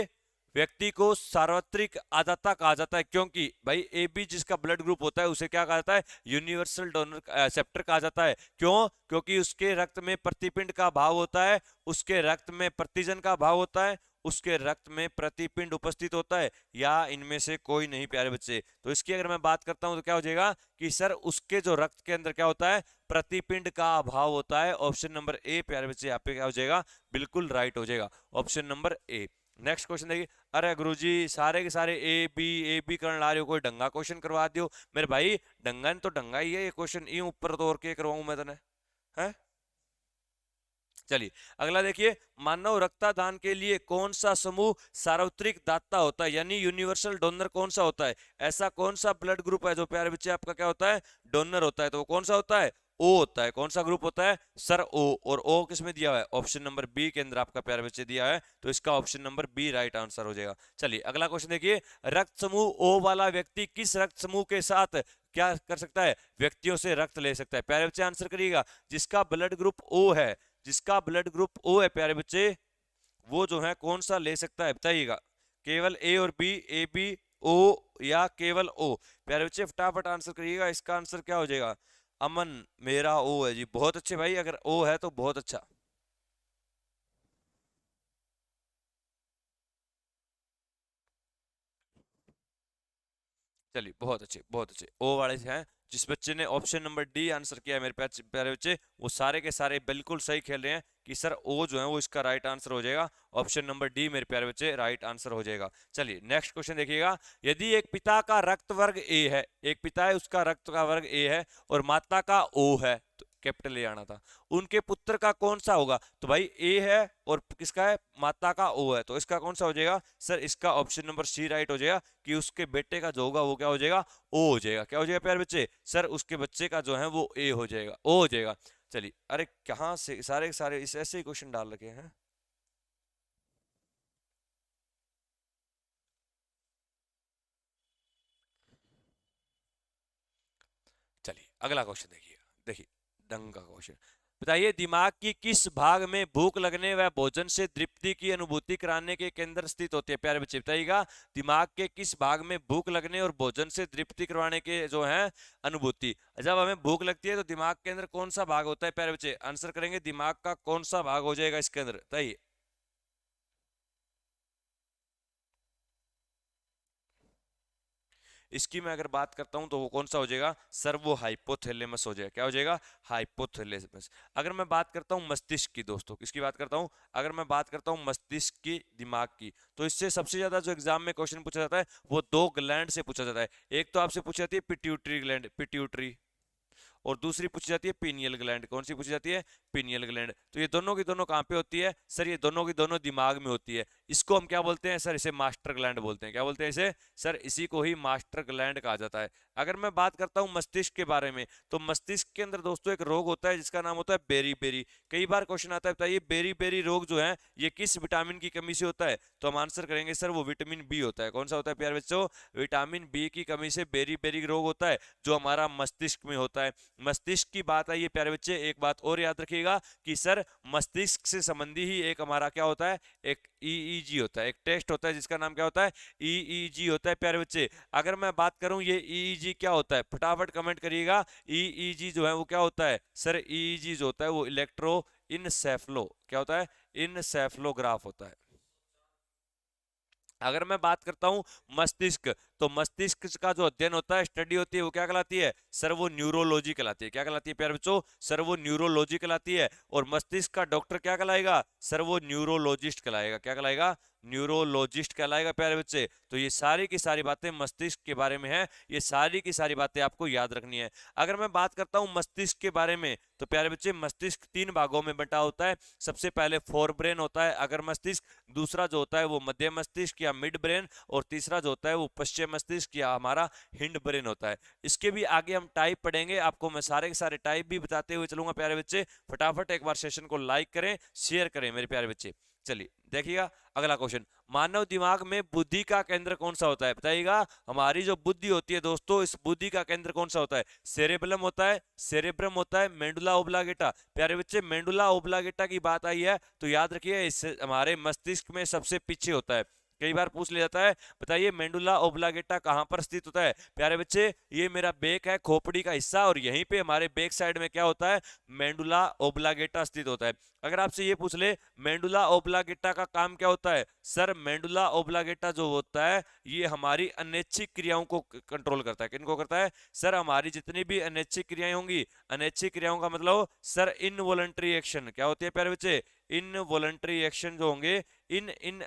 व्यक्ति को सार्वत्रिक आदाता कहा जाता है, क्योंकि भाई ए बी जिसका ब्लड ग्रुप होता है उसे क्या कहा जाता है, यूनिवर्सल डोनर एक्सेप्टर कहा जाता है। क्यों? क्योंकि उसके रक्त में प्रतिपिंड का भाव होता है, उसके रक्त में प्रतिजन का भाव होता है, उसके रक्त में प्रतिपिंड उपस्थित होता है, या इनमें से कोई नहीं प्यारे बच्चे। तो इसकी अगर मैं बात करता हूं तो क्या हो जाएगा कि सर उसके जो रक्त के अंदर क्या होता है, प्रतिपिंड का अभाव होता है। ऑप्शन नंबर ए प्यारे बच्चे यहाँ पे क्या हो जाएगा, बिल्कुल राइट हो जाएगा, option number A. Next question देखिए। अरे गुरुजी सारे के सारे ए बी करने ला रहे हो, कोई डंगा क्वेश्चन करवा दियो मेरे भाई। डंगा तो डंगा ही है ये क्वेश्चन, ये ऊपर तो और के करवाऊं मैं तने, है। चलिए अगला देखिए, मानव रक्तदान के लिए कौन सा समूह सार्वत्रिक दाता होता है, यानी यूनिवर्सल डोनर कौन सा होता है? ऐसा कौन सा ब्लड ग्रुप है जो प्यारे बच्चे आपका क्या होता है, डोनर होता है? तो वो कौन सा होता है, ओ होता है। कौन सा ग्रुप होता है सर, ओ। और ओ किस में दिया हुआ है, ऑप्शन नंबर बी के अंदर आपका प्यारे बच्चे दिया है, तो इसका option number B right answer हो जाएगा। चलिए अगला क्वेश्चन देखिए, रक्त समूह ओ वाला व्यक्ति किस रक्त समूह के साथ क्या कर सकता है, व्यक्तियों से रक्त ले सकता है? प्यारे बच्चे आंसर करिएगा। जिसका ब्लड ग्रुप ओ है, जिसका ब्लड ग्रुप ओ है प्यारे बच्चे, वो जो है कौन सा ले सकता है बताइएगा। केवल ए और बी, ए बी ओ, या केवल ओ? प्यारे बच्चे फटाफट आंसर करिएगा, इसका आंसर क्या हो जाएगा। अमन मेरा ओ है जी, बहुत अच्छे भाई, अगर ओ है तो बहुत अच्छा। चलिए बहुत अच्छे बहुत अच्छे, ओ वाले से हैं। जिस बच्चे ने ऑप्शन नंबर डी आंसर किया है मेरे प्यारे बच्चे, वो सारे के सारे बिल्कुल सही खेल रहे हैं कि सर ओ जो है वो इसका राइट आंसर हो जाएगा, ऑप्शन नंबर डी मेरे प्यारे बच्चे राइट आंसर हो जाएगा। चलिए नेक्स्ट क्वेश्चन देखिएगा। यदि एक पिता का रक्त वर्ग ए है, एक पिता है उसका रक्त का वर्ग ए है, और माता का ओ है, तो कैपिटल ए आना था, उनके पुत्र का कौन सा होगा? तो भाई ए है और किसका है, माता का ओ है, तो इसका कौन सा हो जाएगा सर, इसका ऑप्शन नंबर सी राइट हो जाएगा कि उसके बेटे का जो होगा वो क्या हो जाएगा, ओ हो जाएगा। क्या हो जाएगा प्यारे बच्चे, सर उसके बच्चे का जो है वो ए हो जाएगा, ओ हो जाएगा। चलिए अरे कहाँ से सारे के सारे इस ऐसे ही क्वेश्चन डाल रखे हैं। चलिए अगला क्वेश्चन देखिए, देखिए ढंग का क्वेश्चन। बताइए, दिमाग की किस भाग में भूख लगने व भोजन से तृप्ति की अनुभूति कराने के केंद्र स्थित होते हैं? प्यारे बच्चे बताइएगा, दिमाग के किस भाग में भूख लगने और भोजन से तृप्ति करवाने के जो है अनुभूति, जब हमें भूख लगती है तो दिमाग के अंदर कौन सा भाग होता है? प्यारे बच्चे आंसर करेंगे, दिमाग का कौन सा भाग हो जाएगा इसके अंदर बताइए। इसकी मैं अगर बात करता हूं तो वो कौन सा हो जाएगा सर, वो हाइपोथैलेमस हो जाएगा। क्या हो जाएगा, हाइपोथैलेमस। अगर मैं बात करता हूं मस्तिष्क की, दोस्तों किसकी बात करता हूं, अगर मैं बात करता हूं मस्तिष्क की, दिमाग की, तो इससे सबसे ज्यादा जो एग्जाम में क्वेश्चन पूछा जाता है वो दो ग्लैंड से पूछा जाता है। एक तो आपसे पूछी जाती है पिट्यूटरी ग्लैंड, पिट्यूटरी, और दूसरी पूछी जाती है पीनियल ग्लैंड। कौन सी पूछी जाती है, पीनियल ग्लैंड। तो ये दोनों की दोनों कहाँ पे होती है सर, ये दोनों की दोनों दिमाग में होती है। इसको हम क्या बोलते हैं सर, इसे मास्टर ग्लैंड बोलते हैं। क्या बोलते हैं इसे सर, इसी को ही मास्टर ग्लैंड कहा जाता है। अगर मैं बात करता हूँ मस्तिष्क के बारे में, तो मस्तिष्क के अंदर दोस्तों एक रोग होता है जिसका नाम होता है बेरी बेरी। कई बार क्वेश्चन आता है, बताइए बेरी बेरी रोग जो है ये किस विटामिन की कमी से होता है? तो हम आंसर करेंगे सर, वो विटामिन बी होता है। कौन सा होता है प्यारे बच्चों, विटामिन बी की कमी से बेरी बेरी रोग होता है, जो हमारा मस्तिष्क में होता है। मस्तिष्क की बात आई है प्यारे बच्चे, एक बात और याद रखिएगा कि सर मस्तिष्क से संबंधी ही एक हमारा क्या होता है, एक ईईजी होता है, एक टेस्ट होता है जिसका नाम क्या होता है, ईईजी होता है प्यारे बच्चे। अगर मैं बात करूं ये ईईजी क्या होता है, फटाफट कमेंट करिएगा। ईईजी जो है वो क्या होता है सर, ईईजी जो होता है वो इलेक्ट्रो इनसेफलो क्या होता है, इनसेफलोग्राफ होता है। अगर मैं बात करता हूं मस्तिष्क, तो मस्तिष्क का जो अध्ययन होता है, स्टडी होती है, वो क्या कहलाती है? सर वो न्यूरोलॉजी कहलाती है। क्या कहलाती है प्यारे बच्चों? सर वो न्यूरोलॉजी कहलाती है। और मस्तिष्क का डॉक्टर क्या कहलाएगा? सर वो न्यूरोलॉजिस्ट कहलाएगा। क्या कहलाएगा? न्यूरोलॉजिस्ट कहलाएगा प्यारे बच्चे। तो ये सारी की सारी बातें मस्तिष्क के बारे में है, ये सारी की सारी बातें आपको याद रखनी है। अगर मैं बात करता हूं मस्तिष्क के बारे में, तो प्यारे बच्चे मस्तिष्क 3 भागों में बंटा होता है। सबसे पहले फोर ब्रेन होता है अगर मस्तिष्क, दूसरा जो होता है वो मध्य मस्तिष्क या मिड ब्रेन, और तीसरा जो होता है वो पश्चिम मस्तिष्क या हमारा हिंड ब्रेन होता है। इसके भी आगे हम टाइप पढ़ेंगे, आपको मैं सारे के सारे टाइप भी बताते हुए चलूंगा प्यारे बच्चे। फटाफट एक बार सेशन को लाइक करें, शेयर करें मेरे प्यारे बच्चे। चलिए देखिएगा अगला क्वेश्चन, मानव दिमाग में बुद्धि का केंद्र कौन सा होता है? बताइएगा। हमारी जो बुद्धि होती है दोस्तों, इस बुद्धि का केंद्र कौन सा होता है? सेरेबेलम होता है, सेरेब्रम होता है, मेंडुला ओब्लांगेटा। प्यारे बच्चे मेंडुला ओब्लांगेटा की बात आई है तो याद रखिए इस हमारे मस्तिष्क में सबसे पीछे होता है। कई बार पूछ लिया जाता है, बताइए मेंडुला ओब्लांगेटा कहां पर स्थित होता है? प्यारे बच्चे ये मेरा बेक है, खोपड़ी का हिस्सा, और यहीं पे हमारे बेक साइड में क्या होता है? मेंडुला ओब्लांगेटा स्थित होता है। अगर आपसे ये पूछ ले मेंडुला ओब्लांगेटा का काम क्या होता है? सर मेंडुला ओब्लांगेटा जो होता है ये हमारी अनैच्छिक क्रियाओं को कंट्रोल करता है। किनको करता है? सर हमारी जितनी भी अनैच्छिक क्रियाएं होंगी, अनैच्छिक क्रियाओं का मतलब सर इनवॉलंटरी एक्शन क्या होती है प्यारे बच्चे? इनवॉलंटरी एक्शन जो होंगे, इन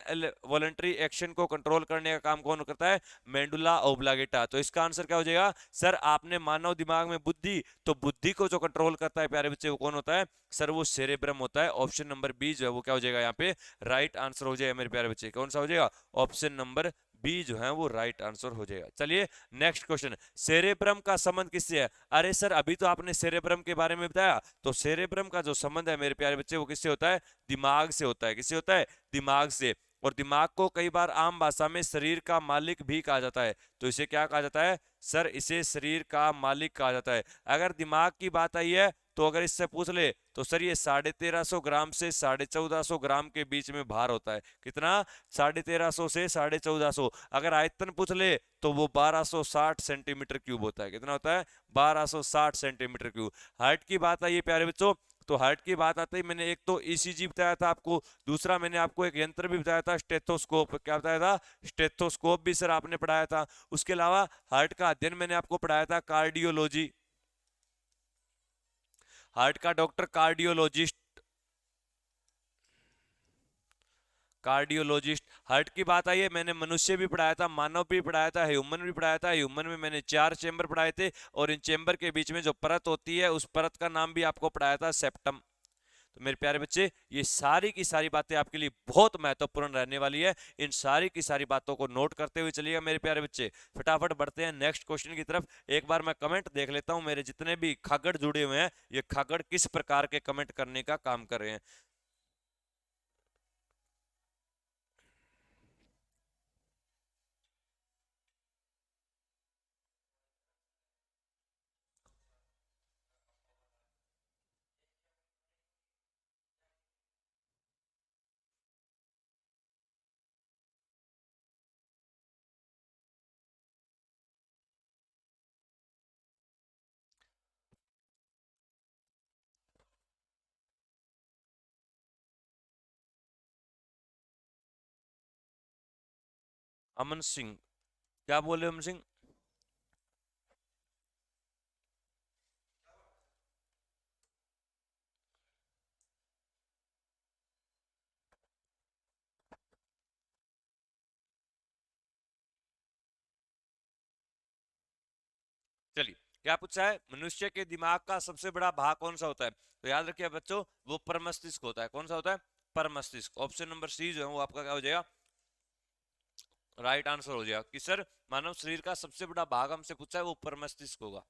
वॉलंटरी एक्शन को कंट्रोल करने का काम कौन करता है? मेंडुला ओब्लांगेटा। तो इसका आंसर क्या हो जाएगा? सर आपने मानव दिमाग में बुद्धि, तो बुद्धि को जो कंट्रोल करता है प्यारे बच्चे वो कौन होता है? सर वो सेरेब्रम होता है। ऑप्शन नंबर बी जो है वो क्या हो जाएगा यहाँ पे? राइट आंसर हो जाएगा मेरे प्यारे बच्चे। कौन सा हो जाएगा? ऑप्शन नंबर बी जो है वो राइट आंसर हो जाएगा। चलिए नेक्स्ट क्वेश्चन, सेरेब्रम का संबंध किससे है? अरे सर अभी तो आपने सेरेब्रम के बारे में बताया, तो सेरेब्रम का जो संबंध है मेरे प्यारे बच्चे वो किससे होता है? दिमाग से होता है। किससे होता है? दिमाग से। और दिमाग को कई बार आम भाषा में शरीर का मालिक भी कहा जाता है। तो इसे क्या कहा जाता है? सर इसे शरीर का मालिक कहा जाता है। अगर दिमाग की बात आई है तो अगर इससे पूछ ले तो सर ये 1350 ग्राम से 1450 ग्राम के बीच में भार होता है। कितना? 1350 से 1450। अगर आयतन पूछ ले तो वो 1260 सेंटीमीटर क्यूब होता है। कितना होता है? 1260 सेंटीमीटर क्यूब। हाइट की बात आई है प्यारे बच्चों, तो हार्ट की बात आते ही मैंने एक तो ईसीजी बताया था आपको, दूसरा मैंने आपको एक यंत्र भी बताया था स्टेथोस्कोप। क्या बताया था? स्टेथोस्कोप भी सर आपने पढ़ाया था। उसके अलावा हार्ट का अध्ययन मैंने आपको पढ़ाया था कार्डियोलॉजी, हार्ट का डॉक्टर कार्डियोलॉजिस्ट, कार्डियोलॉजिस्ट। हार्ट की बात आई है, मैंने मनुष्य भी पढ़ाया था, मानव भी पढ़ाया था, ह्यूमन भी पढ़ाया था। ह्यूमन में मैंने 4 चेंबर पढ़ाए थे, और इन चेंबर के बीच में जो परत होती है उस परत का नाम भी आपको पढ़ाया था सेप्टम। तो मेरे प्यारे बच्चे ये सारी की सारी बातें आपके लिए बहुत महत्वपूर्ण रहने वाली है। इन सारी की सारी बातों को नोट करते हुए चलिएगा मेरे प्यारे बच्चे। फटाफट बढ़ते हैं नेक्स्ट क्वेश्चन की तरफ। एक बार मैं कमेंट देख लेता हूं, मेरे जितने भी खागड़ जुड़े हुए हैं ये खागड़ किस प्रकार के कमेंट करने का काम कर रहे हैं। अमन सिंह, क्या बोले अमन सिंह? चलिए क्या पूछा है? मनुष्य के दिमाग का सबसे बड़ा भाग कौन सा होता है? तो याद रखिए बच्चों वो परमस्तिष्क होता है। कौन सा होता है? परमस्तिष्क। ऑप्शन नंबर सी जो है वो आपका क्या हो जाएगा? राइट आंसर हो जाएगा कि सर मानव शरीर का सबसे बड़ा भाग हमसे पूछा है वो परमस्तिष्क होगा।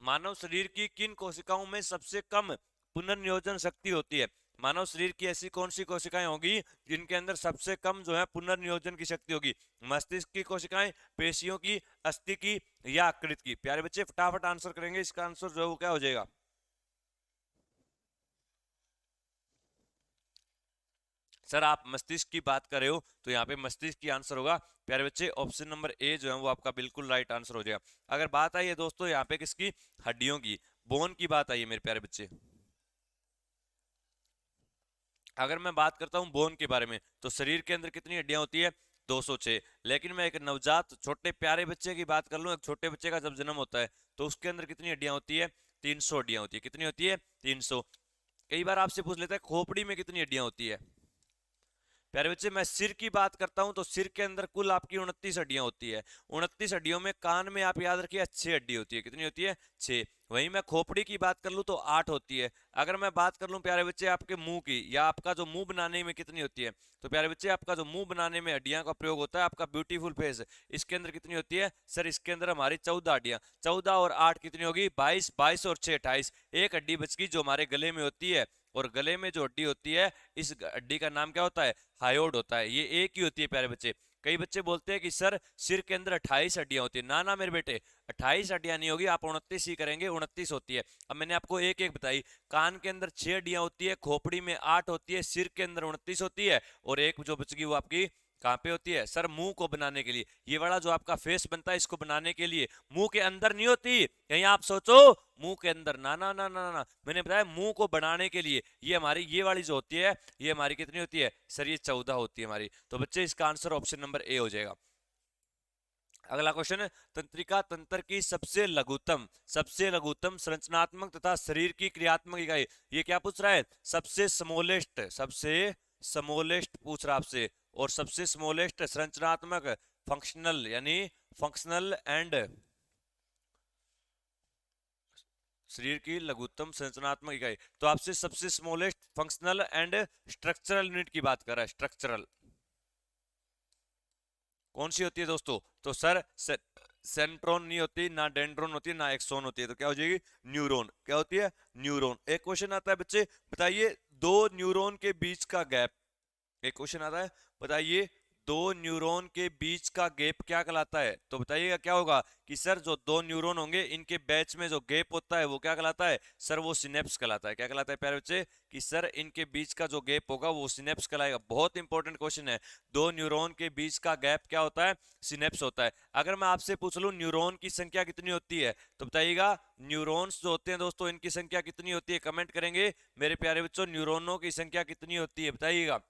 मानव शरीर की किन कोशिकाओं में सबसे कम पुनर्नियोजन शक्ति होती है? मानव शरीर की ऐसी कौन सी कोशिकाएं होगी जिनके अंदर सबसे कम जो है पुनर्नियोजन की शक्ति होगी? मस्तिष्क की कोशिकाएं, पेशियों की, अस्थि की, या यकृत की? प्यारे बच्चे फटाफट आंसर करेंगे, इसका आंसर जो है वो क्या हो जाएगा? सर आप मस्तिष्क की बात कर रहे हो तो यहाँ पे मस्तिष्क की आंसर होगा प्यारे बच्चे। ऑप्शन नंबर ए जो है वो आपका बिल्कुल राइट आंसर हो जाएगा। अगर बात आई है दोस्तों यहाँ पे किसकी? हड्डियों की, बोन की बात आई है मेरे प्यारे बच्चे। अगर मैं बात करता हूँ बोन के बारे में, तो शरीर के अंदर कितनी हड्डियां होती है? 206। लेकिन मैं एक नवजात छोटे प्यारे बच्चे की बात कर लूँ, एक छोटे बच्चे का जब जन्म होता है तो उसके अंदर कितनी हड्डियां होती है? 300 हड्डियां होती है। कितनी होती है? 300। कई बार आपसे पूछ लेता है खोपड़ी में कितनी हड्डियां होती है? प्यारे बच्चे, मैं सिर की बात करता हूं तो सिर के अंदर कुल आपकी 29 हड्डियां होती है। 29 हड्डियों में कान में आप याद रखिए 6 हड्डी होती है। कितनी होती है? 6। वहीं मैं खोपड़ी की बात कर लूं तो 8 होती है। अगर मैं बात कर लूं प्यारे बच्चे आपके मुंह की, या आपका जो मुंह बनाने में कितनी होती है, तो प्यारे बच्चे आपका जो मुंह बनाने में हड्डियां का प्रयोग होता है, आपका ब्यूटीफुल फेस, इसके अंदर कितनी होती है? सर इसके अंदर हमारी 14 हड्डियां। 14 और 8 कितनी होगी? 22। 22 और 6 28। एक हड्डी बच गई जो हमारे गले में होती है, और गले में जो हड्डी होती है, इस हड्डी का नाम क्या होता है? हायोड होता है। ये एक ही होती है प्यारे बच्चे। कई बच्चे बोलते हैं कि सर सिर के अंदर 28 हड्डियां होती है। ना ना मेरे बेटे, 28 हड्डियां नहीं होगी, आप 29 ही करेंगे। 29 होती है। अब मैंने आपको एक एक बताई। कान के अंदर 6 हड्डियां होती है, खोपड़ी में 8 होती है, सिर के अंदर 29 होती है, और एक जो बच गई वो आपकी कहाँ पे होती है? सर मुंह को बनाने के लिए। ये वाला जो आपका फेस बनता है, इसको बनाने के लिए मुंह के अंदर नहीं होती। कहीं आप सोचो मुंह के अंदर, ना ना ना ना ना, मैंने बताया मुंह को बनाने के लिए। ये हमारी ये वाली जो होती है, ये हमारी कितनी होती है? सर ये 14 होती है हमारी। तो बच्चे इसका आंसर ऑप्शन नंबर ए हो जाएगा। अगला क्वेश्चन है, तंत्रिका तंत्र की सबसे लघुत्तम संरचनात्मक तथा शरीर की क्रियात्मक इकाई। ये क्या पूछ रहा है? सबसे स्मॉलेस्ट पूछ रहा है आपसे। और सबसे स्मॉलेस्ट संरचनात्मक, फंक्शनल यानी फंक्शनल एंड, शरीर की लघुत्तम संरचनात्मक इकाई। तो आपसे सबसे smallest, functional and structural unit की बात कर रहा है। स्ट्रक्चरल कौन सी होती है दोस्तों? तो सर सेंट्रोन नहीं होती, ना डेंड्रोन होती है, ना एक्सोन होती है। तो क्या हो जाएगी? न्यूरॉन। क्या होती है? न्यूरॉन। एक क्वेश्चन आता है बच्चे, बताइए दो न्यूरॉन के बीच का गैप। एक क्वेश्चन आता है, बताइए दो न्यूरॉन के बीच का गैप क्या कहलाता है? तो बताइएगा क्या होगा कि सर जो दो न्यूरॉन होंगे इनके बीच में जो गैप होता है वो क्या कहलाता है? सर वो सिनेप्स कहलाता है। क्या कहलाता है प्यारे बच्चे? कि सर इनके बीच का जो गैप होगा वो सिनेप्स कहलाएगा। बहुत इंपॉर्टेंट क्वेश्चन है। दो न्यूरॉन के बीच का गैप क्या होता है? सिनेप्स होता है। अगर मैं आपसे पूछ लूं न्यूरॉन की संख्या कितनी होती है, तो बताइएगा न्यूरॉन्स जो होते हैं दोस्तों, इनकी संख्या कितनी होती है? कमेंट करेंगे मेरे प्यारे बच्चों, न्यूरॉनों की संख्या कितनी होती है बताइएगा।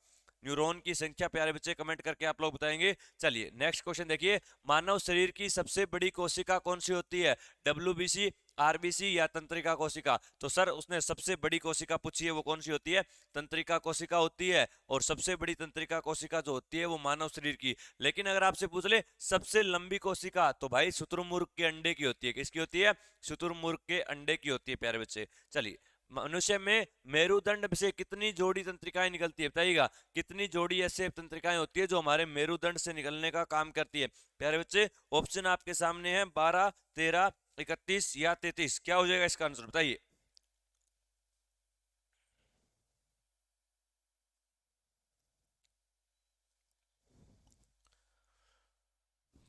न्यूरॉन की संख्या प्यारे बच्चे कमेंट करके आप लोग बताएंगे। चलिए नेक्स्ट क्वेश्चन देखिए, मानव शरीर की सबसे बड़ी कोशिका कौन सी होती है? डब्ल्यूबीसी, आरबीसी या तंत्रिका कोशिका? तो सर उसने सबसे बड़ी कोशिका पूछी है, वो कौन सी होती है? तंत्रिका कोशिका होती है। और सबसे बड़ी तंत्रिका कोशिका जो होती है वो मानव शरीर की। लेकिन अगर आपसे पूछ ले सबसे लंबी कोशिका, तो भाई शुतुरमुर्ग के अंडे की होती है। किसकी होती है? शुतुरमुर्ग के अंडे की होती है प्यारे बच्चे। चलिए, मनुष्य में मेरुदंड से कितनी जोड़ी तंत्रिकाएं निकलती है बताइएगा। कितनी जोड़ी ऐसे तंत्रिकाएं होती है जो हमारे मेरुदंड से निकलने का काम करती है प्यारे बच्चे? ऑप्शन आपके सामने है, 12, 13, 31 या 33। क्या हो जाएगा इसका आंसर बताइए।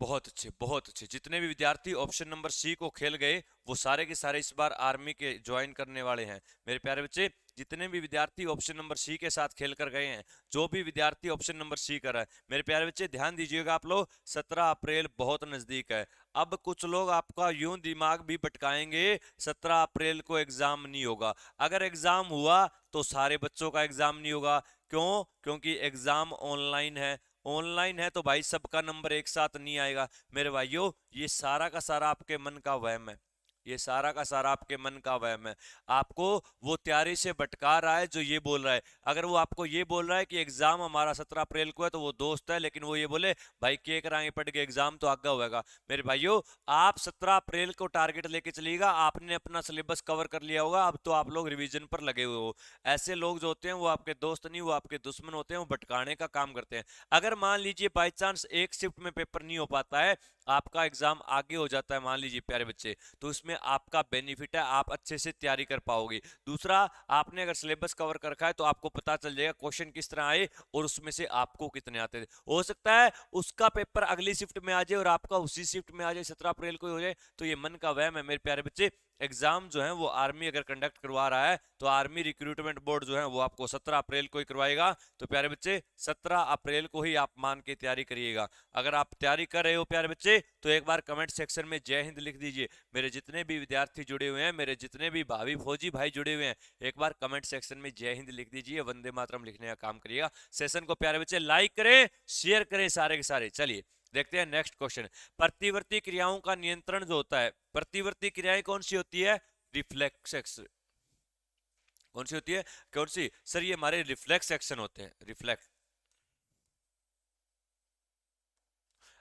बहुत अच्छे, बहुत अच्छे। जितने भी विद्यार्थी ऑप्शन नंबर सी को खेल गए वो सारे के सारे इस बार आर्मी के ज्वाइन करने वाले हैं मेरे प्यारे बच्चे। जितने भी विद्यार्थी ऑप्शन नंबर सी के साथ खेल कर गए हैं, जो भी विद्यार्थी ऑप्शन नंबर सी कर रहा है, मेरे प्यारे बच्चे ध्यान दीजिएगा आप लोग, 17 अप्रैल बहुत नजदीक है। अब कुछ लोग आपका यूं दिमाग भी भटकाएंगे, 17 अप्रैल को एग्जाम नहीं होगा। अगर एग्जाम हुआ तो सारे बच्चों का एग्जाम नहीं होगा। क्यों? क्योंकि एग्जाम ऑनलाइन है। ऑनलाइन है तो भाई सबका नंबर एक साथ नहीं आएगा मेरे भाइयों। ये सारा का सारा आपके मन का वहम है। ये सारा का सारा आपके मन का वहम है। आपको वो तैयारी से भटका रहा है जो ये बोल रहा है। अगर वो आपको ये बोल रहा है कि एग्जाम हमारा 17 अप्रैल को है, तो वो दोस्त है, लेकिन वो ये बोले भाई के कराएंगे पढ़ के, एग्जाम तो आगे होगा। मेरे भाइयों, आप 17 अप्रैल को टारगेट लेके चलिएगा। आपने अपना सिलेबस कवर कर लिया होगा, अब तो आप लोग रिवीजन पर लगे हुए हो। ऐसे लोग जो होते हैं वो आपके दोस्त नहीं, वो आपके दुश्मन होते हैं, वो भटकाने का काम करते हैं। अगर मान लीजिए बाई चांस एक शिफ्ट में पेपर नहीं हो पाता है, आपका एग्जाम आगे हो जाता है मान लीजिए प्यारे बच्चे, तो इसमें आपका बेनिफिट है, आप अच्छे से तैयारी कर पाओगे। दूसरा, आपने अगर सिलेबस कवर कर रखा है तो आपको पता चल जाएगा क्वेश्चन किस तरह आए और उसमें से आपको कितने आते थे। हो सकता है उसका पेपर अगली शिफ्ट में आ जाए और आपका उसी शिफ्ट में आ जाए, 17 अप्रैल को हो जाए। तो ये मन का वहम है मेरे प्यारे बच्चे। एग्जाम जो है वो आर्मी अगर कंडक्ट करवा रहा है तो आर्मी रिक्रूटमेंट बोर्ड जो है वो आपको 17 अप्रैल को ही करवाएगा। तो प्यारे बच्चे 17 अप्रैल को ही आप मान के तैयारी करिएगा। अगर आप तैयारी कर रहे हो प्यारे बच्चे तो एक बार कमेंट सेक्शन में जय हिंद लिख दीजिए। मेरे जितने भी विद्यार्थी जुड़े हुए हैं, मेरे जितने भी भावी फौजी भाई जुड़े हुए हैं, एक बार कमेंट सेक्शन में जय हिंद लिख दीजिए, वंदे मातरम लिखने का काम करिएगा। सेशन को प्यारे बच्चे लाइक करें, शेयर करें सारे के सारे। चलिए देखते हैं नेक्स्ट क्वेश्चन। प्रतिवर्ती क्रियाओं का नियंत्रण जो होता है, प्रतिवर्ती क्रियाएं कौन सी होती है? रिफ्लेक्स। कौन सी होती है? कौन सी सर? ये हमारे रिफ्लेक्स एक्शन होते हैं, रिफ्लेक्स।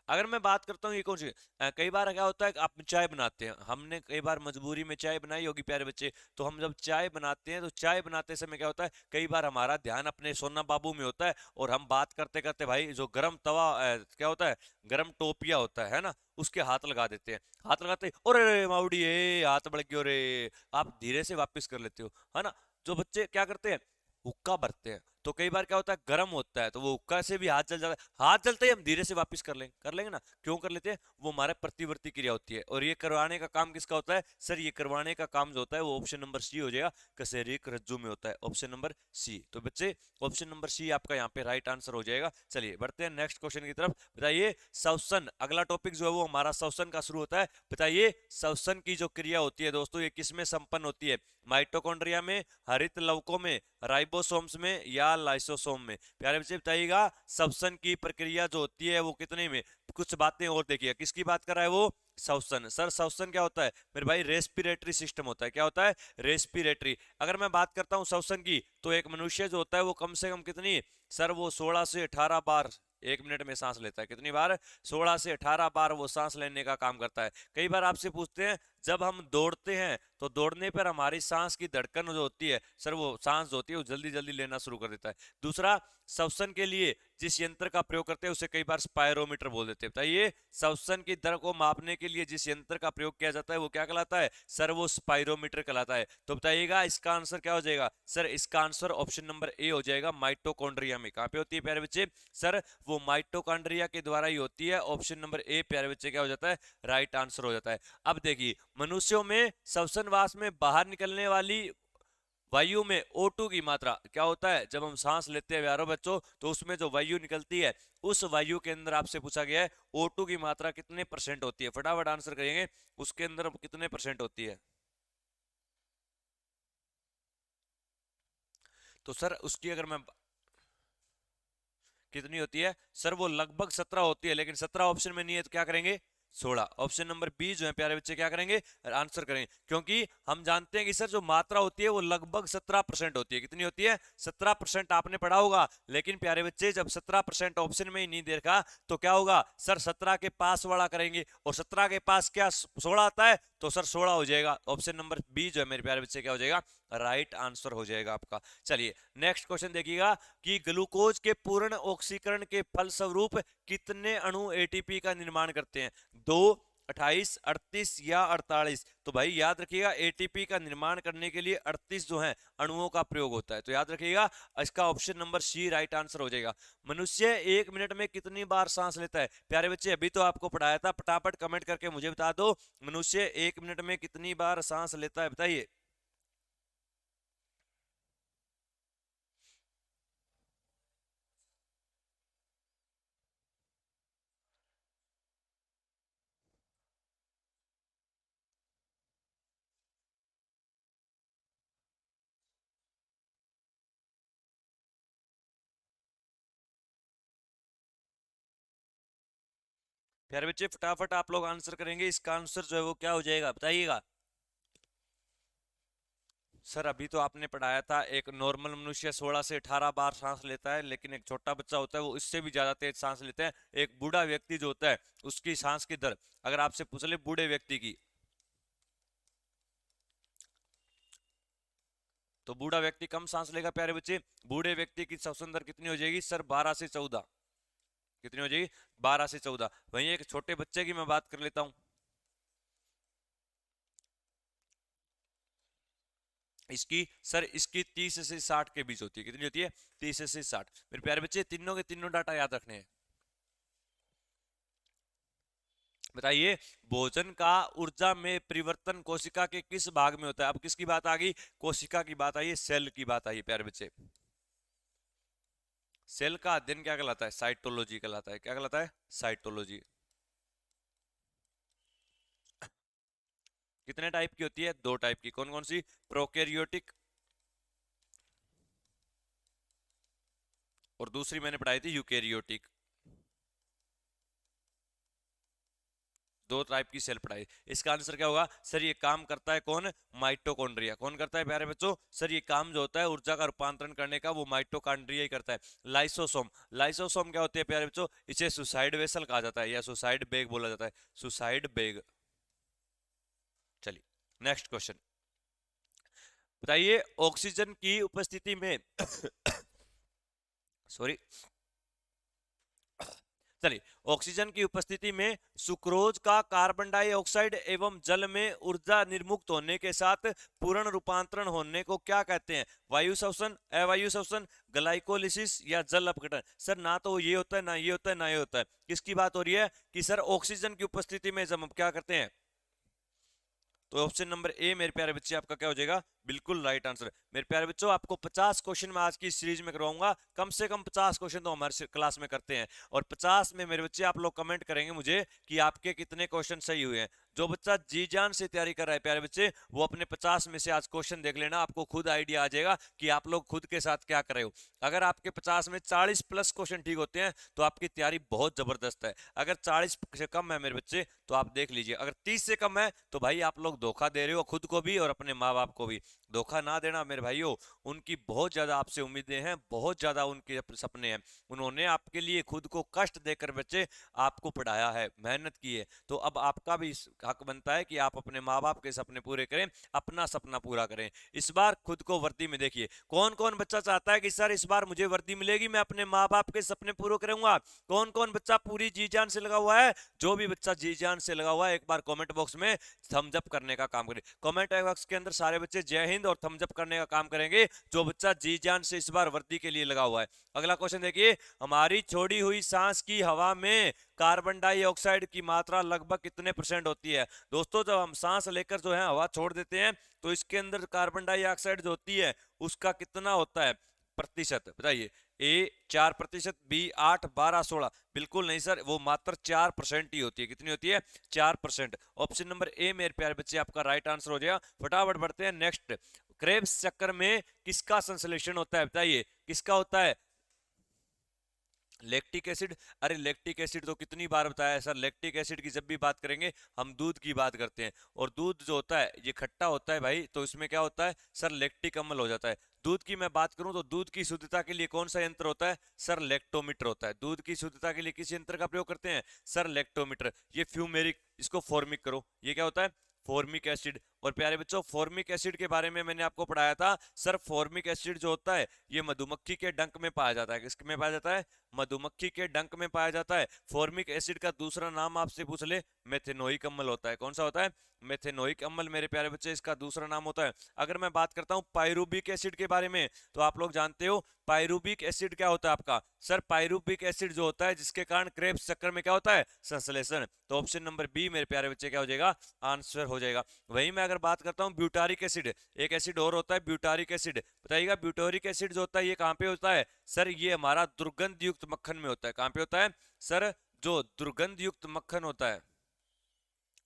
अगर मैं बात करता हूँ ये कौन सी, कई बार क्या होता है कि आप चाय बनाते हैं, हमने कई बार मजबूरी में चाय बनाई होगी प्यारे बच्चे, तो हम जब चाय बनाते हैं तो चाय बनाते समय क्या होता है, कई बार हमारा ध्यान अपने सोना बाबू में होता है और हम बात करते करते भाई जो गरम तवा क्या होता है, गरम टोपिया होता है ना, उसके हाथ लगा देते हैं। हाथ लगाते और माउडी हाथ बढ़ गयो रे, आप धीरे से वापिस कर लेते हो, है ना। जो बच्चे क्या करते हैं, हुक्का भरते हैं, तो कई बार क्या होता है गर्म होता है तो वो हुक्का से भी हाथ जल जाता है, हाथ जलते ही हम धीरे से वापस कर लेंगे ना। क्यों कर लेते हैं? वो हमारे प्रतिवर्ती क्रिया होती है। और ये करवाने का काम किसका होता है सर? ये करवाने का काम जो होता है वो ऑप्शन नंबर सी हो जाएगा, कशेरुक रज्जु में होता है, ऑप्शन नंबर सी। तो बच्चे ऑप्शन नंबर सी आपका यहाँ पे राइट आंसर हो जाएगा। चलिए बढ़ते हैं नेक्स्ट क्वेश्चन की तरफ। बताइए श्वसन, अगला टॉपिक जो है वो हमारा श्वसन का शुरू होता है। बताइए श्वसन की जो क्रिया होती है दोस्तों, ये किसमें संपन्न होती है? माइटोकॉन्ड्रिया में, हरित लवकों में, राइबोसोम्स में या लाइसोसोम में? प्यारे बच्चे बताइएगा श्वसन की प्रक्रिया जो होती है वो कितने में? कुछ बातें और देखिए, किसकी बात कर रहा है वो? श्वसन। सर श्वसन क्या होता है मेरे भाई? रेस्पिरेटरी सिस्टम होता है। क्या होता है? रेस्पिरेटरी। अगर मैं बात करता हूं श्वसन की, तो एक मनुष्य जो होता है वो कम से कम कितनी, सर वो 16 से 18 बार 1 मिनट में सांस लेता है। कितनी बार? 16 से 18 बार वो सांस लेने का काम करता है। कई बार आपसे पूछते हैं जब हम दौड़ते हैं तो दौड़ने पर हमारी सांस की धड़कन जो होती है सर, वो सांस जो होती है वो जल्दी जल्दी लेना शुरू कर देता है। दूसरा, श्वसन के लिए जिस यंत्र का प्रयोग करते हैं उसे कई बार स्पायरोमीटर बोल देते हैं। बताइए श्वसन की दर को मापने के लिए जिस यंत्र का प्रयोग किया जाता है वो क्या कहलाता है सर? वो स्पायरोमीटर कहलाता है। तो बताइएगा इसका आंसर क्या हो जाएगा सर? इसका आंसर ऑप्शन नंबर ए हो जाएगा, माइटोकॉन्ड्रिया में। कहां पे होती है प्यारे बच्चे? सर वो माइटोकॉन्ड्रिया के द्वारा ही होती है। ऑप्शन नंबर ए प्यारे बच्चे क्या हो जाता है? राइट आंसर हो जाता है। अब देखिए मनुष्यों में श्वसनवास में बाहर निकलने वाली वायु में O2 की मात्रा क्या होता है? जब हम सांस लेते हैं यारो बच्चों, तो उसमें जो वायु निकलती है उस वायु के अंदर आपसे पूछा गया है O2 की मात्रा कितने परसेंट होती है? फटाफट आंसर करेंगे, उसके अंदर कितने परसेंट होती है? तो सर उसकी अगर मैं कितनी होती है सर? वो लगभग 17 होती है, लेकिन 17 ऑप्शन में नहीं है तो क्या करेंगे? 16। ऑप्शन नंबर बी जो है प्यारे बच्चे क्या करेंगे? आंसर करेंगे, क्योंकि हम जानते हैं कि सर जो मात्रा होती है वो लगभग 17% होती है। कितनी होती है? 17% आपने पढ़ा होगा। लेकिन प्यारे बच्चे जब 17% ऑप्शन में ही नहीं देखा तो क्या होगा सर? 17 के पास वाला करेंगे, और 17 के पास क्या 16 आता है, तो सर 16 हो जाएगा। ऑप्शन नंबर बी जो है मेरे प्यारे बच्चे क्या हो जाएगा? राइट आंसर हो जाएगा आपका। चलिए नेक्स्ट क्वेश्चन देखिएगा कि ग्लूकोज के पूर्ण ऑक्सीकरण के फलस्वरूप कितने अणु एटीपी का निर्माण करते हैं? 2, 28, 38 या 48? तो भाई याद रखिएगा एटीपी का निर्माण करने के लिए 38 जो है अणुओं का प्रयोग होता है। तो याद रखिएगा इसका option number C right answer हो जाएगा। मनुष्य 1 मिनट में कितनी बार सांस लेता है? प्यारे बच्चे अभी तो आपको पढ़ाया था, फटाफट कमेंट करके मुझे बता दो, मनुष्य 1 मिनट में कितनी बार सांस लेता है? बताइए। प्यारे बच्चे फटाफट आप लोग आंसर करेंगे, इसका आंसर जो है वो क्या हो जाएगा बताइएगा। सर अभी तो आपने पढ़ाया था एक नॉर्मल मनुष्य 16 से 18 बार सांस लेता है, लेकिन एक छोटा बच्चा होता है वो इससे भी ज्यादा तेज सांस लेते हैं। एक बूढ़ा व्यक्ति जो होता है उसकी सांस की दर अगर आपसे पूछ ले बूढ़े व्यक्ति की, तो बूढ़ा व्यक्ति कम सांस लेगा प्यारे बच्चे। बूढ़े व्यक्ति की श्वसन दर कितनी हो जाएगी सर? 12 से 14। कितनी हो जाएगी? 12 से 14। वहीं एक छोटे बच्चे की मैं बात कर लेता हूं, इसकी सर इसकी 30 से 60 के बीच होती है। कितनी होती है? 30 से 60। मेरे प्यारे बच्चे तीनों के तीनों डाटा याद रखने हैं। बताइए, भोजन का ऊर्जा में परिवर्तन कोशिका के किस भाग में होता है? अब किसकी बात आ गई? कोशिका की बात आई, सेल की बात आई प्यारे बच्चे। सेल का अध्ययन क्या कहलाता है? साइटोलॉजी कहलाता है। क्या कहलाता है? साइटोलॉजी। कितने टाइप की होती है? दो टाइप की। कौन कौन सी? प्रोकैरियोटिक, और दूसरी मैंने पढ़ाई थी यूकेरियोटिक। दो टाइप की सेल पढ़ाई। इसका आंसर क्या होगा? सर ये काम करता है कौन? माइटोकॉन्ड्रिया। कौन करता है प्यारे बच्चों? सर ये काम जो होता है ऊर्जा का रूपांतरण करने का, वो माइटोकॉन्ड्रिया ही करता है। लाइसोसोम, लाइसोसोम क्या होती है प्यारे बच्चों? इसे सुसाइड वेसल कहा जाता है, या सुसाइड बेग बोला जाता है। Suicide bag. चलिए, नेक्स्ट क्वेश्चन। बताइए, ऑक्सीजन की उपस्थिति में सॉरी, चलिए, ऑक्सीजन की उपस्थिति में सुक्रोज का कार्बन डाइऑक्साइड एवं जल में ऊर्जा निर्मुक्त होने के साथ पूर्ण रूपांतरण होने को क्या कहते हैं? वायु श्वसन, अवायु श्वसन, ग्लाइकोलिसिस या जल अपघटन? सर ना तो ये होता है, ना ये होता है, ना ये होता है। किसकी बात हो रही है? कि सर ऑक्सीजन की उपस्थिति में जब हम क्या करते हैं, तो ऑप्शन नंबर ए मेरे प्यारे बच्चे आपका क्या हो जाएगा? बिल्कुल राइट आंसर। मेरे प्यारे बच्चों, आपको 50 क्वेश्चन में आज की सीरीज में करवाऊंगा। कम से कम 50 क्वेश्चन तो हमारे क्लास में करते हैं, और 50 में मेरे बच्चे आप लोग कमेंट करेंगे मुझे कि आपके कितने क्वेश्चन सही हुए हैं। जो बच्चा जी जान से तैयारी कर रहा है प्यारे बच्चे, वो अपने 50 में से आज क्वेश्चन देख लेना, आपको खुद आइडिया आ जाएगा कि आप लोग खुद के साथ क्या कर रहे हो। अगर आपके 50 में 40 प्लस क्वेश्चन ठीक होते हैं तो आपकी तैयारी बहुत जबरदस्त है। अगर 40 से कम है मेरे बच्चे तो आप देख लीजिए, अगर 30 से कम है तो भाई आप लोग धोखा दे रहे हो खुद को भी और अपने माँ बाप को भी। धोखा ना देना मेरे भाइयों। उनकी बहुत ज्यादा आपसे उम्मीदें हैं, बहुत ज्यादा उनके सपने हैं। उन्होंने आपके लिए खुद को कष्ट देकर बच्चे आपको पढ़ाया है, मेहनत की है। तो अब आपका भी हक बनता है कि आप अपने माँ बाप के सपने पूरे करें, अपना सपना पूरा करें। इस बार खुद को वर्दी में देखिए। कौन कौन बच्चा चाहता है कि सर इस बार मुझे वर्दी मिलेगी, मैं अपने माँ बाप के सपने पूरे करूंगा? कौन कौन बच्चा पूरी जी जान से लगा हुआ है? जो भी बच्चा जी जान से लगा हुआ है, एक बार कमेंट बॉक्स में थम्स अप करने का काम करें। कमेंट बॉक्स के अंदर सारे बच्चे जय हिंद और थम्स अप करने का काम करेंगे जो बच्चा जी जान से इस बार वर्दी के लिए लगा हुआ है। अगला क्वेश्चन देखिए, हमारी छोड़ी हुई सांस की हवा में कार्बन डाइऑक्साइड की मात्रा लगभग कितने % होती है? दोस्तों, जब हम सांस लेकर जो है हवा छोड़ देते हैं तो इसके अंदर कार्बन डाइऑक्साइड जो होती है उसका कितना होता है प्रतिशत? बताइए। ए 4%, बी 8, 12, 16? बिल्कुल नहीं सर, वो मात्र 4% ही होती है। कितनी होती है? 4%। ऑप्शन नंबर ए मेरे प्यारे बच्चे आपका राइट आंसर हो जाएगा। फटाफट बढ़ते हैं नेक्स्ट। क्रेब्स चक्कर में किसका संश्लेषण होता है? बताइए, किसका होता है? Lactic acid. अरे लैक्टिक एसिड तो कितनी बार बताया है सर, लैक्टिक एसिड की जब भी बात करेंगे हम दूध की बात करते हैं, और दूध जो होता है ये खट्टा होता है भाई, तो इसमें क्या होता है सर? लैक्टिक अम्ल हो जाता है। दूध की मैं बात करूं तो दूध की शुद्धता के लिए कौन सा यंत्र होता है? सर लैक्टोमीटर होता है। दूध की शुद्धता के लिए किस यंत्र का प्रयोग करते हैं? Sir lactometer. ये फ्यूमेरिक, इसको फॉर्मिक करो, ये क्या होता है? Formic acid. और प्यारे बच्चों, फॉर्मिक एसिड के बारे में मैंने आपको पढ़ाया था सर। फॉर्मिक एसिड जो होता है ये मधुमक्खी के डंक में पाया जाता है। किसमें पाया जाता है? मधुमक्खी के डंक में पाया जाता है। फॉर्मिक एसिड का दूसरा नाम आपसे पूछ ले, मेथेनोइक अम्ल होता है। कौन सा होता है? मेथेनोइक अम्ल मेरे प्यारे बच्चे इसका दूसरा नाम होता है। अगर मैं बात करता हूं पायरूबिक एसिड के बारे में, तो आप लोग जानते हो पायरूबिक एसिड क्या होता है आपका? सर पायरूबिक एसिड जो होता है जिसके कारण क्रेब्स चक्कर में क्या होता है? संश्लेषण। तो ऑप्शन नंबर बी मेरे प्यारे बच्चे क्या हो जाएगा? आंसर हो जाएगा। वहीं मैं अगर बात करता हूं ब्यूटारिक एसिड, एक एसिड और होता है ब्यूटारिक एसिड। बताइएगा, ब्यूटारिक एसिड जो होता है ये कहां पे होता है? सर ये हमारा दुर्गंध युक्त मक्खन में होता है। कहां पे होता है सर? जो दुर्गंध युक्त मक्खन होता है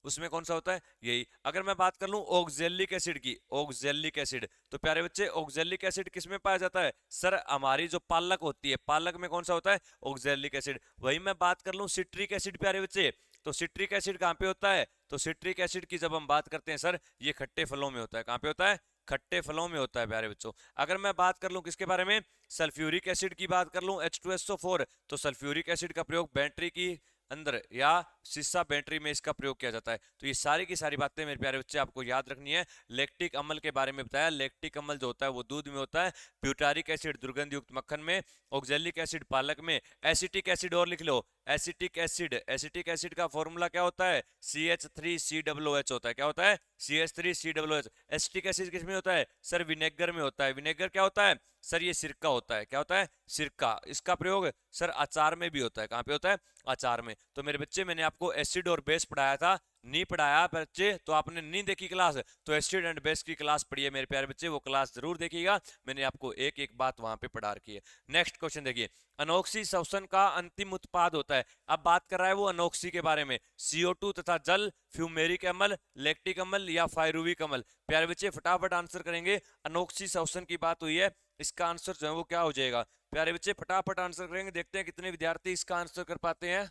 उसमें कौन सा होता है? यही। अगर मैं बात कर लूं ऑक्जेलिक एसिड की, ऑक्जेलिक एसिड, तो प्यारे बच्चे ऑक्जेलिक एसिड किस में पाया जाता है? सर हमारी जो पालक होती है, पालक में कौन सा होता है? Oxalic acid. वही मैं बात कर लूं सिट्रिक एसिड प्यारे बच्चे, तो सिट्रिक एसिड कहां पे होता है? तो सिट्रिक एसिड की जब हम बात करते हैं सर, ये खट्टे फलों में होता है। कहां पे होता है? खट्टे फलों में होता है प्यारे बच्चों। अगर मैं बात कर लूं किसके बारे में? सल्फ्यूरिक एसिड की बात कर लूं, H2SO4, तो सल्फ्यूरिक एसिड का प्रयोग बैटरी की अंदर या शीशा बैटरी में इसका प्रयोग किया जाता है। तो ये सारी की सारी बातें मेरे प्यारे बच्चे आपको याद रखनी है। लैक्टिक अम्ल के बारे में बताया, लैक्टिक अम्ल जो होता है वो दूध में होता है, ब्यूटारिक एसिड दुर्गंध युक्त मक्खन में, ऑक्जेलिक एसिड पालक में, एसिटिक एसिड और लिख लो, एसिटिक एसिड। एसिटिक एसिड का फॉर्मूला क्या होता है? CH3COOH होता है। क्या होता है? CH3COOH। एसिटिक एसिड किस में होता है? सर विनेगर में होता है। विनेगर क्या होता है? सर ये सिरका होता है। क्या होता है? सिरका। इसका प्रयोग सर अचार में भी होता है। कहां पे होता है? अचार में। तो मेरे बच्चे, मैंने आपको आपको एसिड और बेस पढ़ाया था, नहीं पढ़ाया बच्चे तो आपने नहीं देखी क्लास, तो एसिड एंड बेस की क्लास पढ़ी है मेरे प्यारे बच्चे, वो क्लास जरूर देखिएगा, मैंने आपको एक एक बात वहां पे पढ़ा रखी है। नेक्स्ट क्वेश्चन देखिए, अनोक्सी श्वसन का अंतिम उत्पाद होता है। अब बात कर रहा है वो अनोक्सी के बारे में, CO2 तथा जल, फ्यूमेरिक अम्ल, लैक्टिक अम्ल या फायरुविक अम्ल। प्यारे बच्चे फटाफट आंसर करेंगे, अनोक्सी श्वसन की बात हुई है, इसका आंसर जो है वो क्या हो जाएगा? प्यारे बच्चे फटाफट आंसर करेंगे, देखते हैं कितने विद्यार्थी इसका आंसर कर पाते हैं।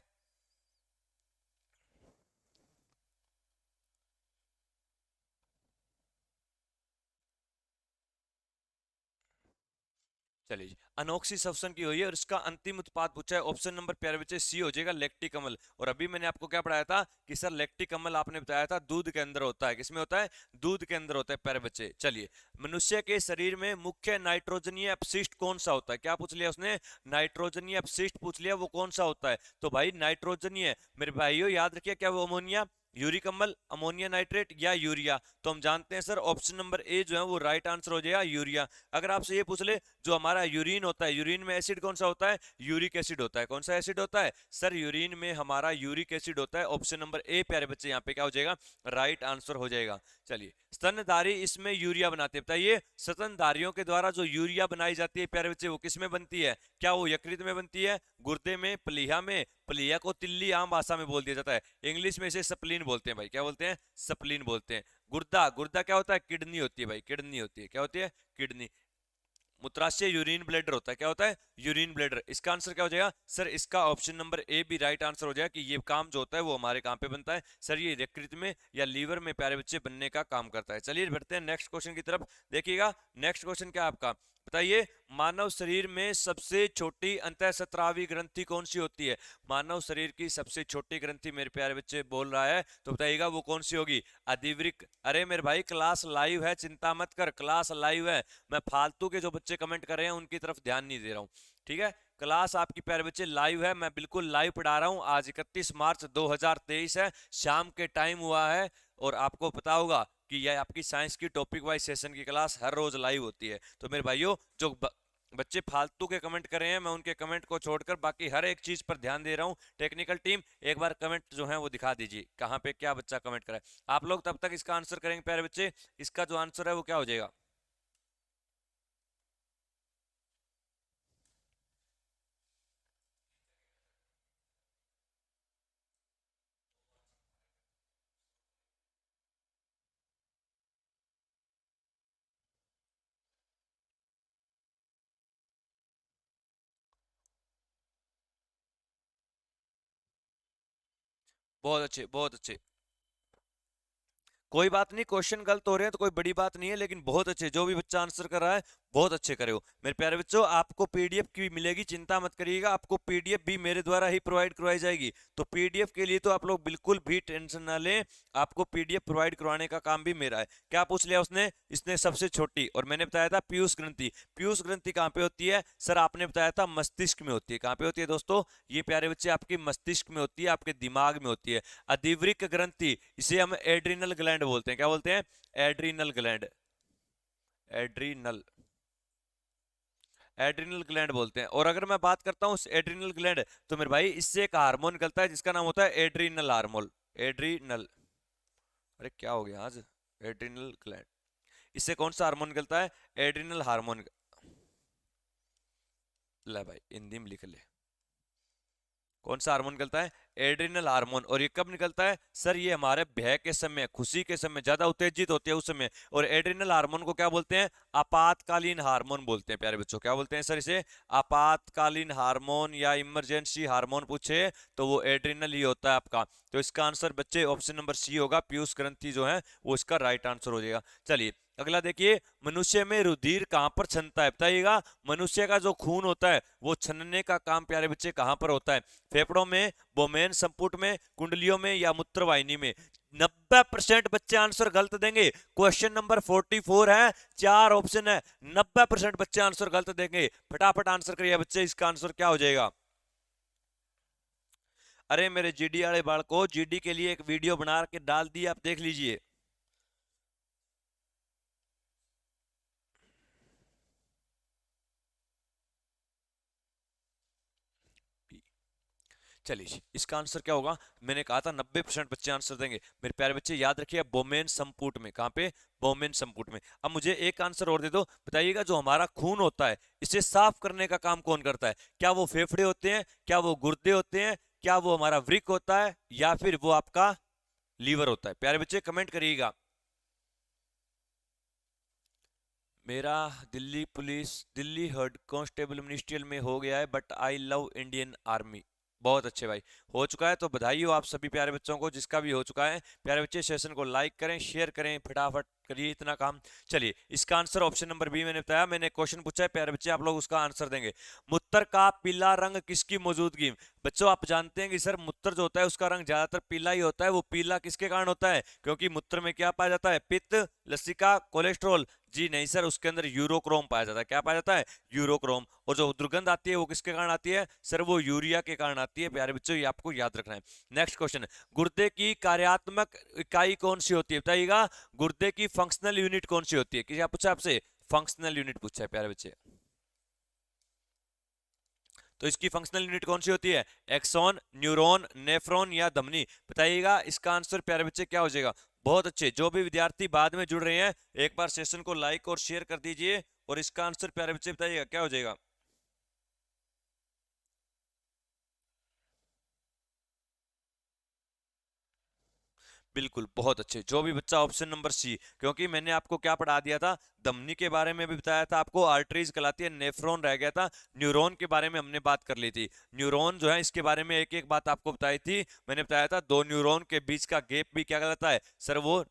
चलिए जी, अनोक्सी श्वसन की हुई है और इसका अंतिम उत्पाद पूछा है, ऑप्शन नंबर प्यारे बच्चे सी हो जाएगा, लैक्टिक अम्ल। और अभी मैंने आपको क्या पढ़ाया था कि सर लैक्टिक अम्ल आपने बताया था दूध के अंदर होता है, किसमें होता है? दूध के अंदर होता है प्यारे बच्चे। चलिए, मनुष्य के शरीर में मुख्य नाइट्रोजनीय अपशिष्ट कौन सा होता है? क्या पूछ लिया उसने? नाइट्रोजनीय अपशिष्ट पूछ लिया, वो कौन सा होता है? तो भाई नाइट्रोजनीय मेरे भाइयों याद रखिए, क्या वो अमोनिया, यूरिक अम्ल, अमोनिया नाइट्रेट या यूरिया? तो हम जानते हैं सर ऑप्शन नंबर ए जो है वो राइट आंसर हो जाएगा, यूरिया। अगर आपसे ये पूछ ले जो हमारा यूरिन होता है, यूरिन में एसिड कौन सा होता है? यूरिक एसिड होता है। कौन सा एसिड होता है सर? यूरिन में हमारा यूरिक एसिड होता है। ऑप्शन नंबर ए प्यारे बच्चे यहाँ पे क्या हो जाएगा? राइट आंसर हो जाएगा। चलिए, स्तनधारी इसमें यूरिया बनाते हैं, बताइए स्तनधारियों के द्वारा जो यूरिया बनाई जाती है प्यारे बच्चे, वो किस में बनती है? क्या वो यकृत में बनती है, गुर्दे में, प्लीहा में? प्लीहा को तिल्ली आम भाषा में बोल दिया जाता है, इंग्लिश में इसे सप्लीन बोलते हैं भाई, क्या बोलते हैं? सप्लीन बोलते हैं। गुर्दा, गुर्दा क्या होता है? किडनी होती है भाई, किडनी होती है, क्या होती है? किडनी। मूत्राशय यूरिन ब्लैडर होता है, क्या होता है? Urine bladder. इसका आंसर क्या हो जाएगा सर? इसका ऑप्शन नंबर ए भी राइट आंसर हो जाएगा कि ये काम जो होता है वो हमारे कहाँ पे बनता है सर? ये यकृत में या लीवर में प्यारे बच्चे बनने का काम करता है। चलिए बढ़ते हैं नेक्स्ट क्वेश्चन की तरफ, देखिएगा नेक्स्ट क्वेश्चन क्या है आपका, बताइए मानव शरीर में सबसे छोटी अंतःस्त्रावी ग्रंथि कौन सी होती है? मानव शरीर की सबसे छोटी ग्रंथि मेरे प्यारे बच्चे बोल रहा है, तो बताइएगा वो कौन सी होगी? अधिवृक्क। अरे मेरे भाई क्लास लाइव है, चिंता मत कर, क्लास लाइव है, मैं फालतू के जो बच्चे कमेंट कर रहे हैं उनकी तरफ ध्यान नहीं दे रहा हूँ, ठीक है? क्लास आपकी प्यारे बच्चे लाइव है, मैं बिल्कुल लाइव पढ़ा रहा हूँ। आज 31 मार्च 2023 है, शाम के टाइम हुआ है, और आपको पता होगा कि यह आपकी साइंस की टॉपिक वाइज सेशन की क्लास हर रोज लाइव होती है। तो मेरे भाइयों जो बच्चे फालतू के कमेंट कर रहे हैं, मैं उनके कमेंट को छोड़कर बाकी हर एक चीज पर ध्यान दे रहा हूँ। टेक्निकल टीम एक बार कमेंट जो है वो दिखा दीजिए, कहाँ पे क्या बच्चा कमेंट करा है। आप लोग तब तक इसका आंसर करेंगे प्यारे बच्चे, इसका जो आंसर है वो क्या हो जाएगा? बहुत अच्छे, बहुत अच्छे। कोई बात नहीं, क्वेश्चन गलत हो रहे हैं तो कोई बड़ी बात नहीं है, लेकिन बहुत अच्छे, जो भी बच्चा आंसर कर रहा है बहुत अच्छे करे हो। मेरे प्यारे बच्चों आपको पीडीएफ की मिलेगी, चिंता मत करिएगा, आपको पीडीएफ भी मेरे द्वारा ही प्रोवाइड करवाई जाएगी। तो पीडीएफ के लिए तो आप लोग बिल्कुल भी टेंशन ना लें, आपको पीडीएफ प्रोवाइड करवाने का काम भी मेरा है। क्या पूछ लिया उसने? इसने सबसे छोटी, और मैंने बताया था पीयूष ग्रंथि। पीयूष ग्रंथि कहाँ पे होती है सर? आपने बताया था मस्तिष्क में होती है। कहाँ पे होती है दोस्तों? ये प्यारे बच्चे आपके मस्तिष्क में होती है, आपके दिमाग में होती है। अधिवृक्क ग्रंथि, इसे हम एड्रिनल ग्लैंड बोलते हैं, क्या बोलते हैं? Adrenal gland, adrenal, adrenal gland बोलते हैं। और अगर मैं बात करता हूँ एड्रिनल ग्लैंड, तो मेरे भाई इससे एक हार्मोन निकलता है जिसका नाम होता है एड्रिनल हार्मोन। एड्रिनल, अरे क्या हो गया आज? एड्रिनल ग्लैंड, इससे कौन सा हार्मोन निकलता है? Adrenal hormone. ले भाई हिंदी में लिख ले, कौन सा हार्मोन निकलता है? Adrenal hormone. और ये कब निकलता है सर? ये हमारे भय के समय, खुशी के समय, ज्यादा उत्तेजित होते हैं उस समय। और एड्रिनल हार्मोन को क्या बोलते हैं? आपातकालीन हार्मोन बोलते हैं प्यारे बच्चों। क्या बोलते हैं सर इसे? आपातकालीन हार्मोन या इमरजेंसी हार्मोन पूछे तो वो एड्रिनल ही होता है आपका। तो इसका आंसर बच्चे ऑप्शन नंबर सी होगा, पीयूष ग्रंथि जो है वो इसका राइट आंसर हो जाएगा। चलिए अगला देखिए, मनुष्य में रुधिर कहाँ पर छनता है, बताइएगा। मनुष्य का जो खून होता है वो छनने का काम प्यारे बच्चे कहाँ पर होता है? फेफड़ों में, बोमेन संपुट में, कुंडलियों में या मूत्रवाहिनी में? 90% बच्चे आंसर गलत देंगे। क्वेश्चन नंबर 44 है, 4 ऑप्शन है, 90% बच्चे आंसर गलत देंगे। फटाफट आंसर करिए बच्चे, इसका आंसर क्या हो जाएगा? अरे मेरे जीडी वाले बालको, जीडी के लिए एक वीडियो बना के डाल दी, आप देख लीजिए। चलिए इसका आंसर क्या होगा, मैंने कहा था 90% बच्चे आंसर देंगे। मेरे प्यारे बच्चे याद रखिए, बोमेन संपुट में, कहाँ पे, बोमेन संपुट में। अब मुझे एक आंसर और दे दो, बताइएगा जो हमारा खून होता है इसे साफ करने का काम कौन करता है? क्या वो फेफड़े होते हैं, क्या वो गुर्दे होते हैं, क्या वो हमारा वृक्क होता है, या फिर वो आपका लीवर होता है? प्यारे बच्चे कमेंट करिएगा। मेरा Delhi police, Delhi head constable ministerial में हो गया है, but I love Indian army. बहुत अच्छे भाई, हो चुका है तो बधाई हो आप सभी प्यारे बच्चों को जिसका भी हो चुका है। प्यारे बच्चे सेशन को लाइक करें, शेयर करें, फटाफट करिए इतना काम। चलिए इसका आंसर ऑप्शन नंबर बी मैंने बताया, मैंने क्वेश्चन पूछा है प्यारे बच्चे, आप लोग उसका आंसर देंगे। मूत्र का पीला रंग किसकी मौजूदगी? बच्चों आप जानते हैं कि सर मूत्र जो होता है उसका रंग ज्यादातर पीला ही होता है। वो पीला किसके कारण होता है? क्योंकि मूत्र में क्या पाया जाता है? पित्त, लसिका, कोलेस्ट्रॉल। जी नहीं सर, उसके अंदर यूरोक्रोम पाया जाता है। क्या पाया जाता है? यूरोक्रोम। और जो दुर्गंध आती है वो किसके कारण आती है? सर वो यूरिया के कारण आती है। प्यारे बच्चों ये आपको याद रखना है। नेक्स्ट क्वेश्चन, गुर्दे की कार्यात्मक इकाई कौन सी होती है? बताइएगा, गुर्दे की फंक्शनल यूनिट कौन सी होती है? क्या पूछा आपसे? फंक्शनल यूनिट पूछा है प्यारे बच्चे। तो इसकी फंक्शनल यूनिट कौन सी होती है? एक्सॉन, न्यूरॉन, नेफ्रॉन या धमनी? बताइएगा इसका आंसर प्यारे बच्चे क्या हो जाएगा? बहुत अच्छे, जो भी विद्यार्थी बाद में जुड़ रहे हैं एक बार सेशन को लाइक और शेयर कर दीजिए, और इसका आंसर प्यारे बच्चे बताइएगा क्या हो जाएगा? बिल्कुल, बहुत अच्छे, जो भी बच्चा ऑप्शन नंबर सी, क्योंकि मैंने आपको क्या पढ़ा दिया था, धमनी के बारे में भी बताया था आपको, आर्टरीज कहलाती है, नेफ्रॉन रह गया था, न्यूरॉन के बारे में हमने बात कर ली थी। न्यूरॉन जो है इसके बारे में एक एक बात आपको बताई थी। मैंने बताया था दो न्यूरॉन के बीच का गैप भी क्या कहलाता है? सर वो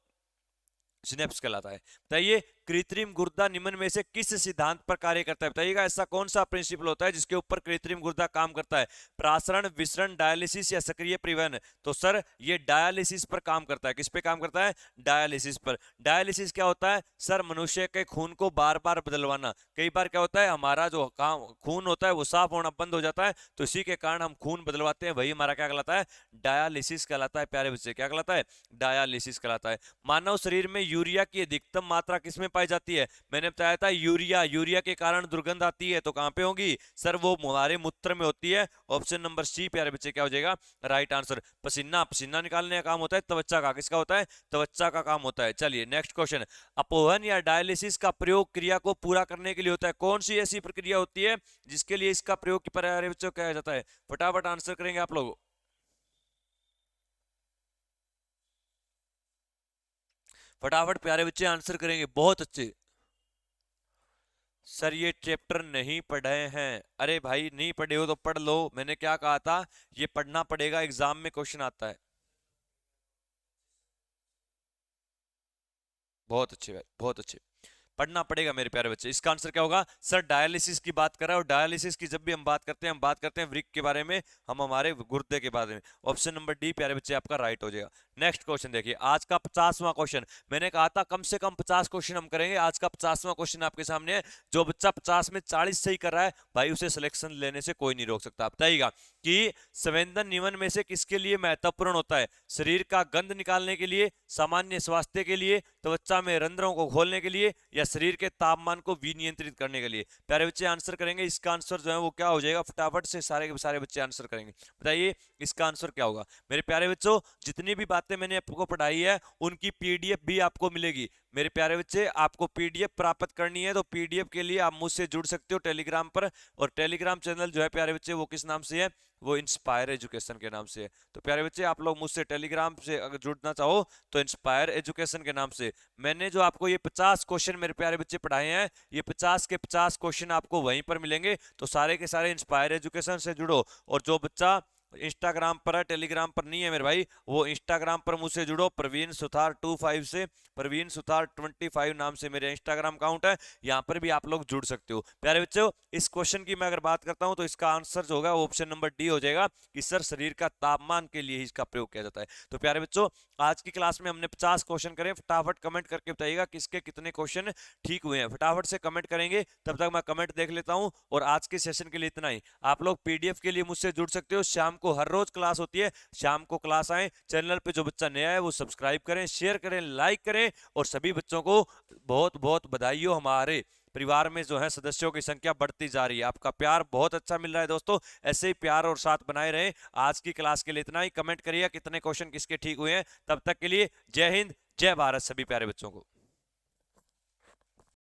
सिनेप्स कहलाता है। बताइए कृत्रिम गुर्दा निम्न में से किस सिद्धांत पर कार्य करता है? बताइएगा ऐसा कौन सा प्रिंसिपल होता है जिसके ऊपर कृत्रिम गुर्दा काम करता है? प्रासरण, विसरण, डायलिसिस या सक्रिय परिवहन? तो सर ये डायलिसिस पर काम करता है। किस पे काम करता है? डायलिसिस पर। डायलिसिस क्या होता है? सर मनुष्य के खून को बार बार बदलवाना। कई बार क्या होता है, हमारा जो काम खून होता है वो साफ होना बंद हो जाता है, तो इसी के कारण हम खून बदलवाते हैं, वही हमारा क्या कहलाता है? डायलिसिस कहलाता है। प्यारे बच्चे क्या कहलाता है? डायलिसिस कहलाता है। मानव शरीर में यूरिया की अधिकतम मात्रा किसमें पाई जाती है? मैंने बताया था यूरिया, यूरिया के कारण दुर्गंध आती है, तो कहां पे होगी? सर वो हमारे मूत्र में होती है। ऑप्शन नंबर सी प्यारे बच्चे क्या हो जाएगा? Right answer. पसीना, पसीना निकालने का काम होता है त्वचा का। किसका होता है? त्वचा का काम होता है। चलिए नेक्स्ट क्वेश्चन, अपोहन या डायलिसिस का प्रयोग क्रिया को पूरा करने के लिए होता है। कौन सी ऐसी प्रक्रिया होती है जिसके लिए इसका प्रयोग प्यारे बच्चों किया जाता है? फटाफट आंसर करेंगे आप लोग। फटाफट प्यारे बच्चे आंसर करेंगे, बहुत अच्छे। सर ये चैप्टर नहीं पढ़े हैं। अरे भाई नहीं पढ़े हो तो पढ़ लो, मैंने क्या कहा था, ये पढ़ना पड़ेगा, एग्जाम में क्वेश्चन आता है। बहुत अच्छे भाई, बहुत अच्छे, पढ़ना पड़ेगा मेरे प्यारे बच्चे। इसका आंसर क्या होगा? सर डायलिसिस की बात कर रहा है, और डायलिसिस की जब भी हम बात करते हैं, हम बात करते हैं वृक्क के बारे में, हम हमारे गुर्दे के बारे में। ऑप्शन नंबर डी प्यारे बच्चे आपका राइट हो जाएगा। नेक्स्ट क्वेश्चन देखिए, आज का 50वां क्वेश्चन। मैंने कहा था कम से कम 50 क्वेश्चन हम करेंगे, आज का 50वां क्वेश्चन आपके सामने है। जो बच्चा 50 में 40 सही कर रहा है भाई, उसे सिलेक्शन लेने से कोई नहीं रोक सकता। बताइएगा कि संवेदन निम्न में से किसके लिए महत्वपूर्ण होता है? शरीर का गंध निकालने के लिए, सामान्य स्वास्थ्य के लिए, त्वचा में रंध्रों को खोलने के लिए, या शरीर के तापमान को विनियंत्रित करने के लिए? प्यारे बच्चे आंसर करेंगे, इसका आंसर जो है वो क्या हो जाएगा? फटाफट से सारे के सारे बच्चे आंसर करेंगे। बताइए इसका आंसर क्या होगा? मेरे प्यारे बच्चों जितनी भी बातें मैंने आपको पढ़ाई है उनकी पीडीएफ भी आपको मिलेगी। मेरे प्यारे बच्चे आपको पीडीएफ प्राप्त करनी है तो पीडीएफ के लिए आप मुझसे जुड़ सकते हो टेलीग्राम पर, और टेलीग्राम चैनल जो है प्यारे बच्चे वो किस नाम से है? वो इंस्पायर एजुकेशन के नाम से है। तो प्यारे बच्चे आप लोग मुझसे टेलीग्राम से अगर जुड़ना चाहो तो इंस्पायर एजुकेशन के नाम से। मैंने जो आपको ये 50 क्वेश्चन मेरे प्यारे बच्चे पढ़ाए हैं, ये 50 के 50 क्वेश्चन आपको वहीं पर मिलेंगे, तो सारे के सारे इंस्पायर एजुकेशन से जुड़ो। और जो बच्चा इंस्टाग्राम पर है, टेलीग्राम पर नहीं है मेरे भाई, वो इंस्टाग्राम पर मुझसे जुड़ो, प्रवीण सुथार 25 से, प्रवीण सुथार 25 नाम से मेरे इंस्टाग्राम अकाउंट है, यहाँ पर भी आप लोग जुड़ सकते हो। प्यारे बच्चों इस क्वेश्चन की मैं अगर बात करता हूँ तो इसका आंसर जो होगा ऑप्शन नंबर डी हो जाएगा, कि सर शरीर का तापमान के लिए ही इसका प्रयोग किया जाता है। तो प्यारे बच्चों आज की क्लास में हमने 50 क्वेश्चन करे, फटाफट कमेंट करके बताइएगा किसके कितने क्वेश्चन ठीक हुए हैं। फटाफट से कमेंट करेंगे, तब तक मैं कमेंट देख लेता हूं। और आज के सेशन के लिए इतना ही। आप लोग पीडीएफ के लिए मुझसे जुड़ सकते हो, शाम को हर रोज क्लास होती है, शाम को क्लास आए। चैनल पे जो बच्चा नया है वो सब्सक्राइब करें, शेयर करें, लाइक करें, और सभी बच्चों को बहुत बहुत बधाई हो हमारे परिवार में जो है सदस्यों की संख्या बढ़ती जा रही है। आपका प्यार बहुत अच्छा मिल रहा है दोस्तों, ऐसे ही प्यार और साथ बनाए रहें। आज की क्लास के लिए इतना ही। कमेंट करिए कितने क्वेश्चन किसके ठीक हुए हैं। तब तक के लिए जय हिंद, जय भारत सभी प्यारे बच्चों को।